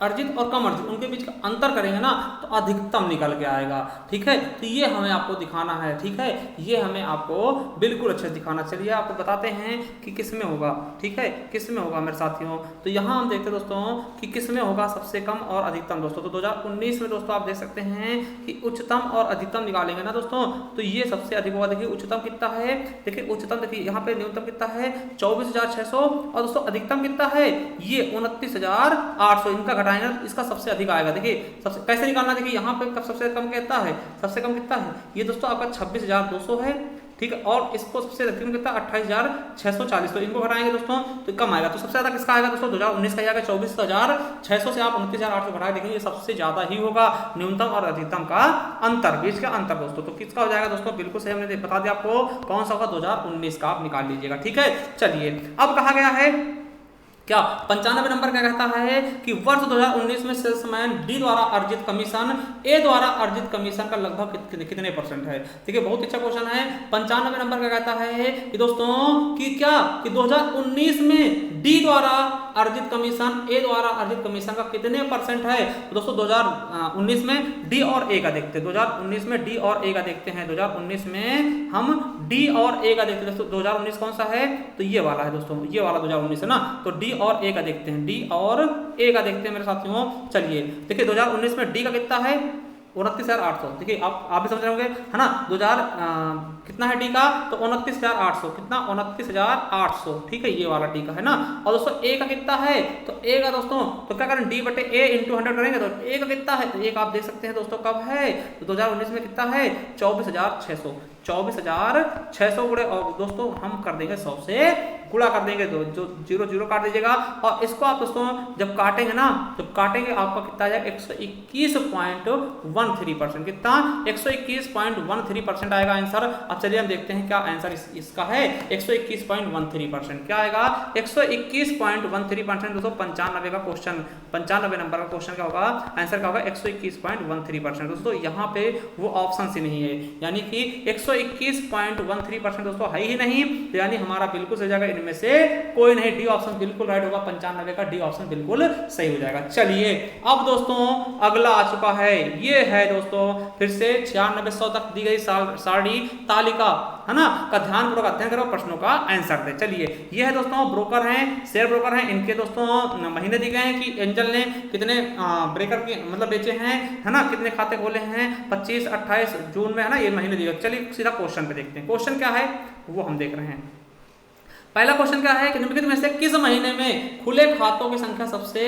अर्जित और कम अर्जित उनके बीच का अंतर करेंगे ना तो अधिकतम निकल के आएगा, ठीक है। तो ये हमें आपको दिखाना है, ठीक है, ये हमें आपको बिल्कुल अच्छे से दिखाना। चलिए आपको बताते हैं कि किस में होगा, ठीक है, किस में होगा मेरे साथियों। तो यहाँ हम देखते हैं दोस्तों कि किस में होगा सबसे कम और अधिकतम दोस्तों। तो 2019 में दोस्तों आप देख सकते हैं कि उच्चतम और अधिकतम निकालेंगे ना दोस्तों तो ये सबसे अधिक होगा। देखिए उच्चतम कितना है, देखिए उच्चतम देखिए यहाँ पे न्यूनतम कितना है 24,600 और दोस्तों अधिकतम कितना है ये 29,800, इनका घटाएंगे इसका सबसे अधिक आएगा। देखिए सबसे कैसे निकालना, देखिए यहाँ पे कब सबसे कम कितना है, सबसे कम कितना है ये दोस्तों आपका 26,200 है, ठीक है, और इसको सबसे अधिकतम कितना 28,640, तो इनको घटाएंगे दोस्तों तो कम आएगा। तो सबसे ज्यादा किसका आएगा दोस्तों 2019 का आएगा 24,600 से आप 29,800 घटा देखेंगे ये सबसे ज्यादा ही होगा न्यूनतम और अधिकतम का अंतर, बीच का अंतर दोस्तों। तो किसका हो जाएगा दोस्तों, बिल्कुल सही हमने बता दिया आपको कौन सा होगा 2019 का, आप निकाल लीजिएगा, ठीक है। चलिए अब कहा गया है क्या 95 नंबर क्या कहता है कि वर्ष 2019 में सेल्समैन डी द्वारा अर्जित कमीशन ए द्वारा अर्जित कमीशन का लगभग कितने परसेंट है। देखिए बहुत अच्छा क्वेश्चन है। 95 नंबर क्या कहता है कि दोस्तों कि क्या कि 2019 में डी द्वारा अर्जित कमीशन ए द्वारा अर्जित कमीशन का कितने परसेंट है। तो दोस्तों 2019 में डी और ए का देखते हैं, 2019 में डी और ए का देखते हैं। 2019 में हम डी और ए का देखते हैं दोस्तों। 2019 कौन सा है तो ये वाला है दोस्तों, ये वाला 2019 है ना, तो डी और ए का देखते हैं, डी और ए का देखते हैं मेरे साथियों। चलिए देखिए 2019 में डी का कितना है 29,800, देखिए आप भी समझ रहे होंगे है ना। 2000 कितना है डी का तो 29,800, कितना 29,800, ठीक है, ये वाला डी का है ना। और दोस्तों ए का कितना है तो ए का दोस्तों तो क्या करें डी बटे ए इंटू 100 करेंगे तो ए का कितना है तो एक आप देख सकते हैं दोस्तों कब है तो 2019 में कितना है 24,600, 24,600 गुणे, और दोस्तों हम कर देंगे 100 से गुणा कर देंगे, जो 0 0 काट दीजिएगा, और इसको आप दोस्तों जब काटेंगे ना, जब काटेंगे आपका कितना आ जाएगा 121.13%, कितना 121.13% आएगा आंसर। अब चलिए हम देखते हैं क्या आंसर इसका है। 121.13% क्या आएगा, 121.13% दोस्तों 95 का क्वेश्चन, 95 नंबर का क्वेश्चन क्या होगा, आंसर क्या होगा 121.13%। दोस्तों यहाँ पे वो ऑप्शन से नहीं है, यानी कि 121.13% दोस्तों है ही नहीं, तो यानी हमारा बिल्कुल सही जाएगा, इनमें से कोई नहीं, डी ऑप्शन बिल्कुल राइट होगा, 95 का डी ऑप्शन बिल्कुल सही हो जाएगा। चलिए अब दोस्तों अगला आ चुका है, ये है दोस्तों फिर से 9600 तक दी गई सारणी तालिका है ना, का ध्यानपूर्वक अध्ययन करो, प्रश्नों का आंसर दे। चलिए ये है दोस्तों ब्रोकर हैं, शेयर ब्रोकर हैं, इनके दोस्तों महीने दिए गए हैं कि एंजल ने कितने ब्रेकर के मतलब बेचे हैं, है ना, कितने खाते खोले हैं, 25 28 जून में, है ना, ये महीने दिए। चलिए सीधा क्वेश्चन पे देखते हैं, क्वेश्चन क्या है वो हम देख रहे हैं। पहला क्वेश्चन क्या है कि निम्नलिखित में से किस महीने में खुले खातों की संख्या सबसे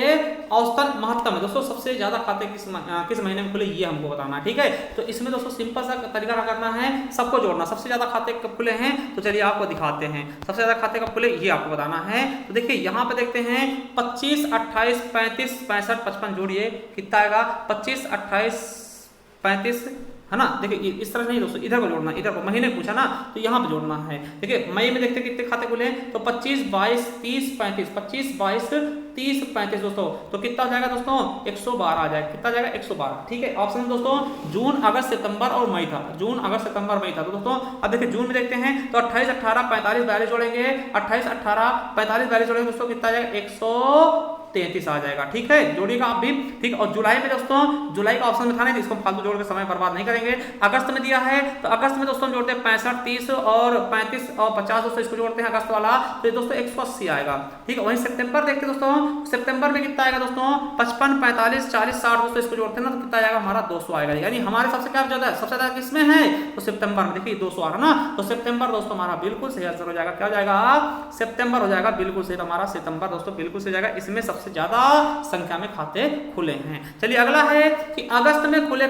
औसतन महत्तम है। दोस्तों सबसे ज्यादा खाते किस महीने में खुले, ये हमको बताना है, ठीक है। तो इसमें दोस्तों सिंपल सा तरीका क्या करना है, सबको जोड़ना। सबसे ज्यादा खाते कब खुले हैं, तो चलिए आपको दिखाते हैं, सबसे ज्यादा खाते कब खुले ये आपको बताना है। तो देखिए यहाँ पे देखते हैं 25 28 35 65 55 जोड़िए, कितना आएगा 25 28 35, है ना। देखिए इस तरह नहीं दोस्तों, इधर को जोड़ना, इधर को महीने पूछा ना तो यहाँ पे जोड़ना है। देखिए मई में देखते कितने खाते खुले, तो 25 22 30 35, 25 22 30 35 दोस्तों, तो कितना हो जाएगा दोस्तों 112 आ जाएगा, कितना जाएगा 112, ठीक है। ऑप्शन दोस्तों जून अगस्त सितंबर और मई था, जून अगस्त सितंबर मई था। तो दोस्तों अब देखिए जून में देखते हैं तो 28 18 45 42 जोड़ेंगे, 28 18 45 42 जोड़ेंगे दोस्तों, कितना आ जाएगा 133 आ जाएगा, ठीक है। जोड़िएगा आप भी, ठीक। और जुलाई में दोस्तों, जुलाई का ऑप्शन में था नहीं, इसको फालतू जोड़ के समय बर्बाद नहीं करेंगे। अगस्त में दिया है तो अगस्त में दोस्तों जोड़ते हैं 65 30 और 35 और 50 दोस्तों, इसको जोड़ते हैं अगस्त वाला, तो ये दोस्तों 180 आएगा, ठीक है। वहीं सितंबर देखते हैं दोस्तों, सितंबर में कितना आएगा दोस्तों 55 45 40 60 दोस्तों, इसको जोड़ते हैं ना तो कितना आएगा हमारा 200 आएगा, यानी हमारे सबसे क्या ज्यादा है, सबसे ज्यादा किसमें है तो सितंबर में, देखिए 200 आ रहा ना, तो सितंबर दोस्तों हमारा बिल्कुल सही आंसर हो जाएगा, क्या हो जाएगा सितंबर हो जाएगा, बिल्कुल सही हमारा सितंबर दोस्तों बिल्कुल सही जाएगा, इसमें सबसे ज्यादा संख्या में खाते खुले हैं। चलिए अगला है कि अगस्त में खुले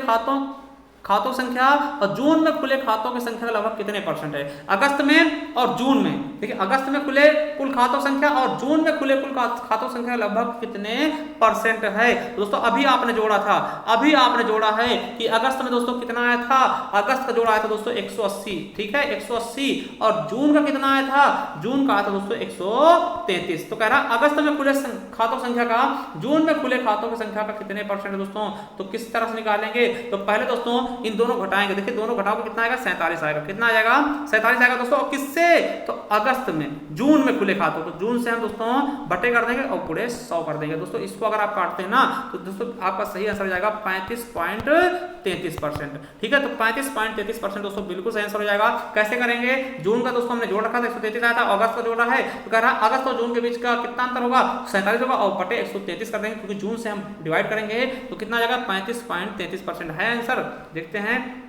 खातों संख्या और जून में खुले खातों की संख्या लगभग कितने परसेंट है, अगस्त में और जून में। देखिए अगस्त में खुले कुल खातों संख्या और जून में खुले कुल खातों संख्या लगभग कितने परसेंट है। दोस्तों अभी आपने जोड़ा था, अभी आपने जोड़ा है कि अगस्त में दोस्तों कितना आया था, अगस्त का जोड़ा आया था दोस्तों 180, ठीक है 180, और जून का कितना आया था, जून का आया था दोस्तों 133। तो कह रहा अगस्त में खुले खातों संख्या का जून में खुले खातों की संख्या का कितने परसेंट है दोस्तों, तो किस तरह से निकालेंगे, तो पहले दोस्तों इन दोनों घटाएंगे, देखिए दोनों घटाओगे कितना आएगा 47 आएगा, कितना आ जाएगा 47 आएगा दोस्तों, और किससे तो अगस्त में, जून में खुले खातों, तो जून से हम दोस्तों बटे कर देंगे और पूरे 100 कर देंगे दोस्तों। इसको अगर आप काटते हैं ना तो दोस्तों आपका सही आंसर हो जाएगा 35.33%, ठीक है। तो 35.33% दोस्तों बिल्कुल सही आंसर हो जाएगा। कैसे करेंगे, जून का दोस्तों हमने जोड़ रखा था 133 आया था, अगस्त का जोड़ रहा है तो कह रहा अगस्त और जून के बीच का कितना अंतर होगा 47 होगा, और बटे 133 कर देंगे क्योंकि जून से हम डिवाइड करेंगे, तो कितना आ जाएगा 35.33% है आंसर। देखते हैं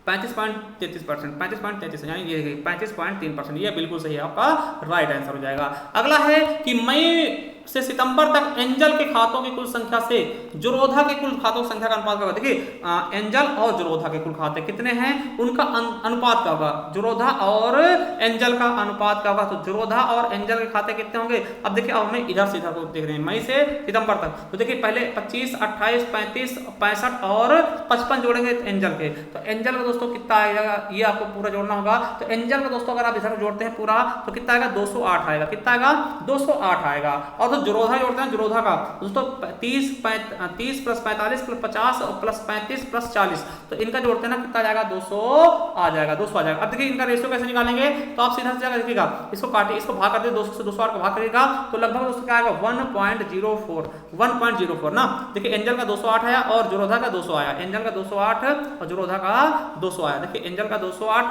35.33%, 35.33 यानी ये 35.3%, ये बिल्कुल सही है, आपका राइट आंसर हो जाएगा। अगला है कि मई से सितंबर तक एंजल के खातों की कुल संख्या से जुरोधा के कुल खातों की संख्या का अनुपात क्या होगा। देखिए एंजल और जुरोधा के कुल खाते कितने हैं, उनका अनुपात क्या होगा, जुरोधा और एंजल का अनुपात क्या होगा, तो जुरोधा और एंजल के खाते कितने होंगे। अब देखिए अब हमें इधर से इधर को देख रहे हैं मई से सितंबर तक, तो देखिए पहले 25 28 35 65 और 55 जोड़ेंगे एंजल के, तो एंजल का दोस्तों कितना आएगा, ये आपको पूरा जोड़ना होगा। तो एंजल का दोस्तों अगर आप इधर जोड़ते हैं पूरा तो कितना आएगा 208 आएगा, कितना आएगा 208 आएगा। और तो जुरोधा जोड़ते हैं, जुरोधा का दोस्तों 30 प्लस 45 प्लस 50 और प्लस 35 प्लस 40, तो इनका जोड़ते हैं ना कितना जाएगा 200 आ जाएगा, 200 आ जाएगा। अब देखिए इनका रेशियो कैसे निकालेंगे, तो आप सीधा सीधा देखिएगा, इसको काटिए, इसको भाग कर दे 200 से 208 का भाग करिएगा तो लगभग दोस्तों क्या आएगा 1.04 ना। देखिए एंजल का 208 आया और जुरोधा का 200 आया, एंजल का 208 और जुरोधा का 200 आया। देखिए एंजल का 208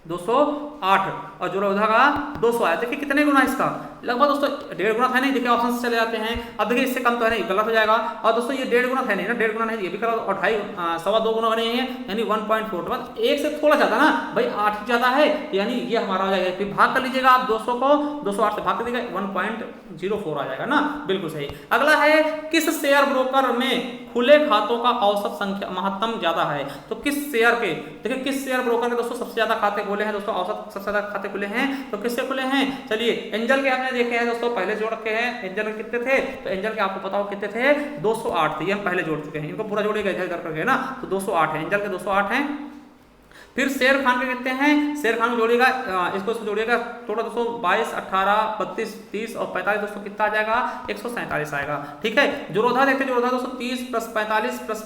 208 और जोरोधा का 200 आया। देखिए कितने गुना इसका, लगभग दोस्तों 1.5 गुना था नहीं, देखिए ऑप्शन से चले जाते हैं। अब देखिए इससे कम तो है नहीं, गलत हो जाएगा। और दोस्तों ये 1.5 गुना था नहीं ना, 1.5 गुना नहीं, ये भी गलत। और 2.5 सवा 2 गुना नहीं है, यानी 1.4 तो मतलब 1 से थोड़ा ज्यादा ना भाई, 8 ज्यादा है, यानी ये हमारा हो जाएगा। फिर भाग कर लीजिएगा आप 200 को 208 से भाग कर दीजिएगा, 1.04 आ जाएगा ना, बिल्कुल सही। अगला है किस शेयर ब्रोकर में खुले खातों का औसत संख्या महत्तम ज्यादा है। तो किस शेयर के, देखिए किस शेयर ब्रोकर के दोस्तों सबसे ज्यादा खाते खुले हैं दोस्तों, औसत सबसे ज्यादा खाते खुले हैं, तो किससे खुले हैं। चलिए एंजल के हमने देखे हैं दोस्तों, पहले जोड़ रखे हैं। एंजल के कितने थे, तो एंजल के आपको पता हो कितने थे, 208 थे, ये हम पहले जोड़ चुके हैं। इनको पूरा जोड़िएगा इधर इधर करके ना, तो 208 है, एंजल के 208 हैं। फिर शेर खान के कितने हैं, शेर खान को जोड़िएगा, इसको जोड़िएगा थोड़ा 222, 18, 32, 30 और 45 दोस्तों कितना आ जाएगा, 147 आएगा। ठीक है, जोरोधा देखते हैं, जोरोधा दोस्तों 30 प्लस 45 प्लस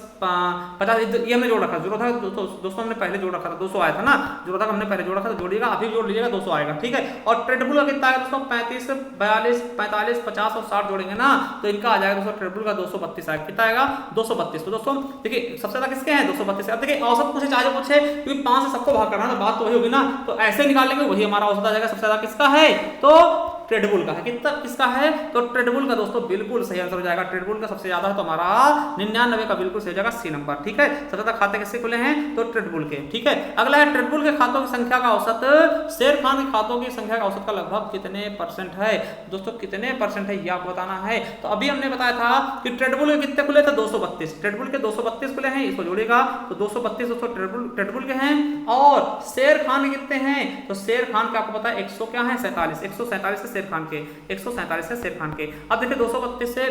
50, ये हमने जोड़ रखा। जोरोधा दोस्तों हमने पहले जोड़ रखा था, 200 आया था ना, जोरोधा का हमने पहले जोड़ रखा था, जोड़िएगा अभी जोड़ लीजिएगा 200 आएगा। ठीक है, और ट्रेडबुल का कितना आएगा दोस्तों, 35, 42, 45, 50 और 60 जोड़ेंगे ना, तो इनका आ जाएगा दोस्तों ट्रेडबुल का 232 आएगा। कितना आएगा, 232। तो दोस्तों देखिए सबसे ज्यादा किसके हैं, 232। अब देखिए औसत पूछे चाहे जो पूछे, क्योंकि 5 से सबको भाग करना है, बात तो वही होगी ना, तो ऐसे निकालेंगे वही हमारा औसत आ जाएगा। सबसे ज्यादा किसका है, तो ट्रेडबुल का है। कितना किसका है, तो ट्रेडबुल का दोस्तों बिल्कुल सही आंसर हो जाएगा। ट्रेडबुल का सबसे ज्यादा है तो हमारा 99 का बिल्कुल सही हो जाएगा, सी नंबर। ठीक है, सबसे ज्यादा खाते किससे खुले हैं, तो ट्रेडबुल के। ठीक है, अगला है ट्रेडबुल के खातों की संख्या का औसत, शेर खान के खातों की संख्या का औसत का लगभग कितने % है दोस्तों, कितने % है ये आपको बताना है। तो अभी हमने बताया था कि ट्रेडबुल के कितने खुले थे, 232। ट्रेडबुल के 232 खुले हैं, इसको जोड़ेगा तो 232 दोस्तों ट्रेडबुल के हैं। और शेर खान के कितने हैं, तो शेर खान के आपको पता है 100 क्या है, 47, 147 है शेर खान के, 147 है शेर खान के। अब देखिए 232 से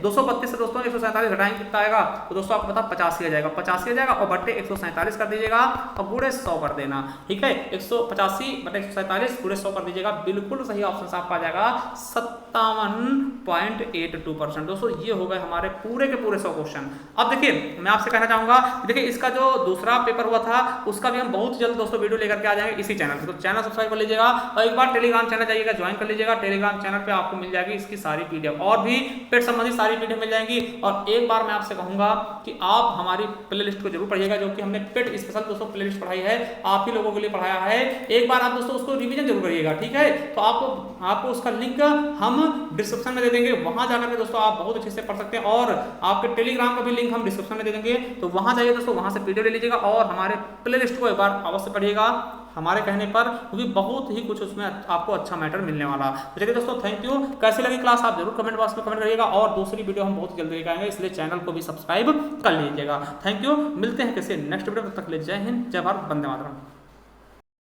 232 से दोस्तों 147 घटाएंगे कितना आएगा, तो दोस्तों आपको पता 85 आ जाएगा, 85 आ जाएगा और बट्टे 147 कर दीजिएगा और गुणे 100 कर देना। ठीक है, 185 बटे 147 गुणे 100 कर दीजिएगा, बिल्कुल सही ऑप्शन आपका आ जाएगा 57.82%। दोस्तों ये हो गए हमारे पूरे के पूरे 100 क्वेश्चन। अब देखिए मैं आपसे कहना चाहूंगा, देखिए इसका जो दूसरा पेपर हुआ था उसका भी हम बहुत जल्द दोस्तों वीडियो लेकर के आ जाएंगे इसी चैनल पे, तो चैनल सब्सक्राइब कर लीजिएगा और एक बार टेलीग्राम चैनल जाइएगा, ज्वाइन कर लीजिएगा। टेलीग्राम चैनल पे आपको मिल जाएगी इसकी सारी पीडीएफ और भी पेट संबंधित सारी पीडीएफ मिल जाएंगी। और एक बार मैं आपसे कहूंगा कि आप हमारी प्लेलिस्ट को जरूर पढ़िएगा, जो कि हमने पेट स्पेशल दोस्तों प्लेलिस्ट पढ़ाई है, आप ही लोगों के लिए पढ़ाया है। एक बार आप दोस्तों उसको रिवीजन जरूर करिएगा। ठीक है, तो आपको उसका लिंक हम डिस्क्रिप्शन में दे देंगे, वहां जाकर के दोस्तों आप बहुत अच्छे से पढ़ सकते हैं। और आपके टेलीग्राम का भी लिंक हम डिस्क्रिप्शन में दे देंगे, तो वहां जाइए दोस्तों, वहां से पीडीएफ ले लीजिएगा और हमारे प्लेलिस्ट को एक बार अवश्य पढ़िएगा हमारे कहने पर, क्योंकि बहुत ही कुछ उसमें आपको अच्छा मैटर मिलने वाला। तो चलिए दोस्तों थैंक यू। कैसी लगी क्लास आप जरूर कमेंट बॉक्स में कमेंट करिएगा और दूसरी वीडियो हम बहुत जल्दी लेकर आएंगे, इसलिए चैनल को भी सब्सक्राइब कर लीजिएगा। थैंक यू, मिलते हैं किसी नेक्स्ट वीडियो, तब तक के लिए जय हिंद, जय भारत, वंदे मातरम।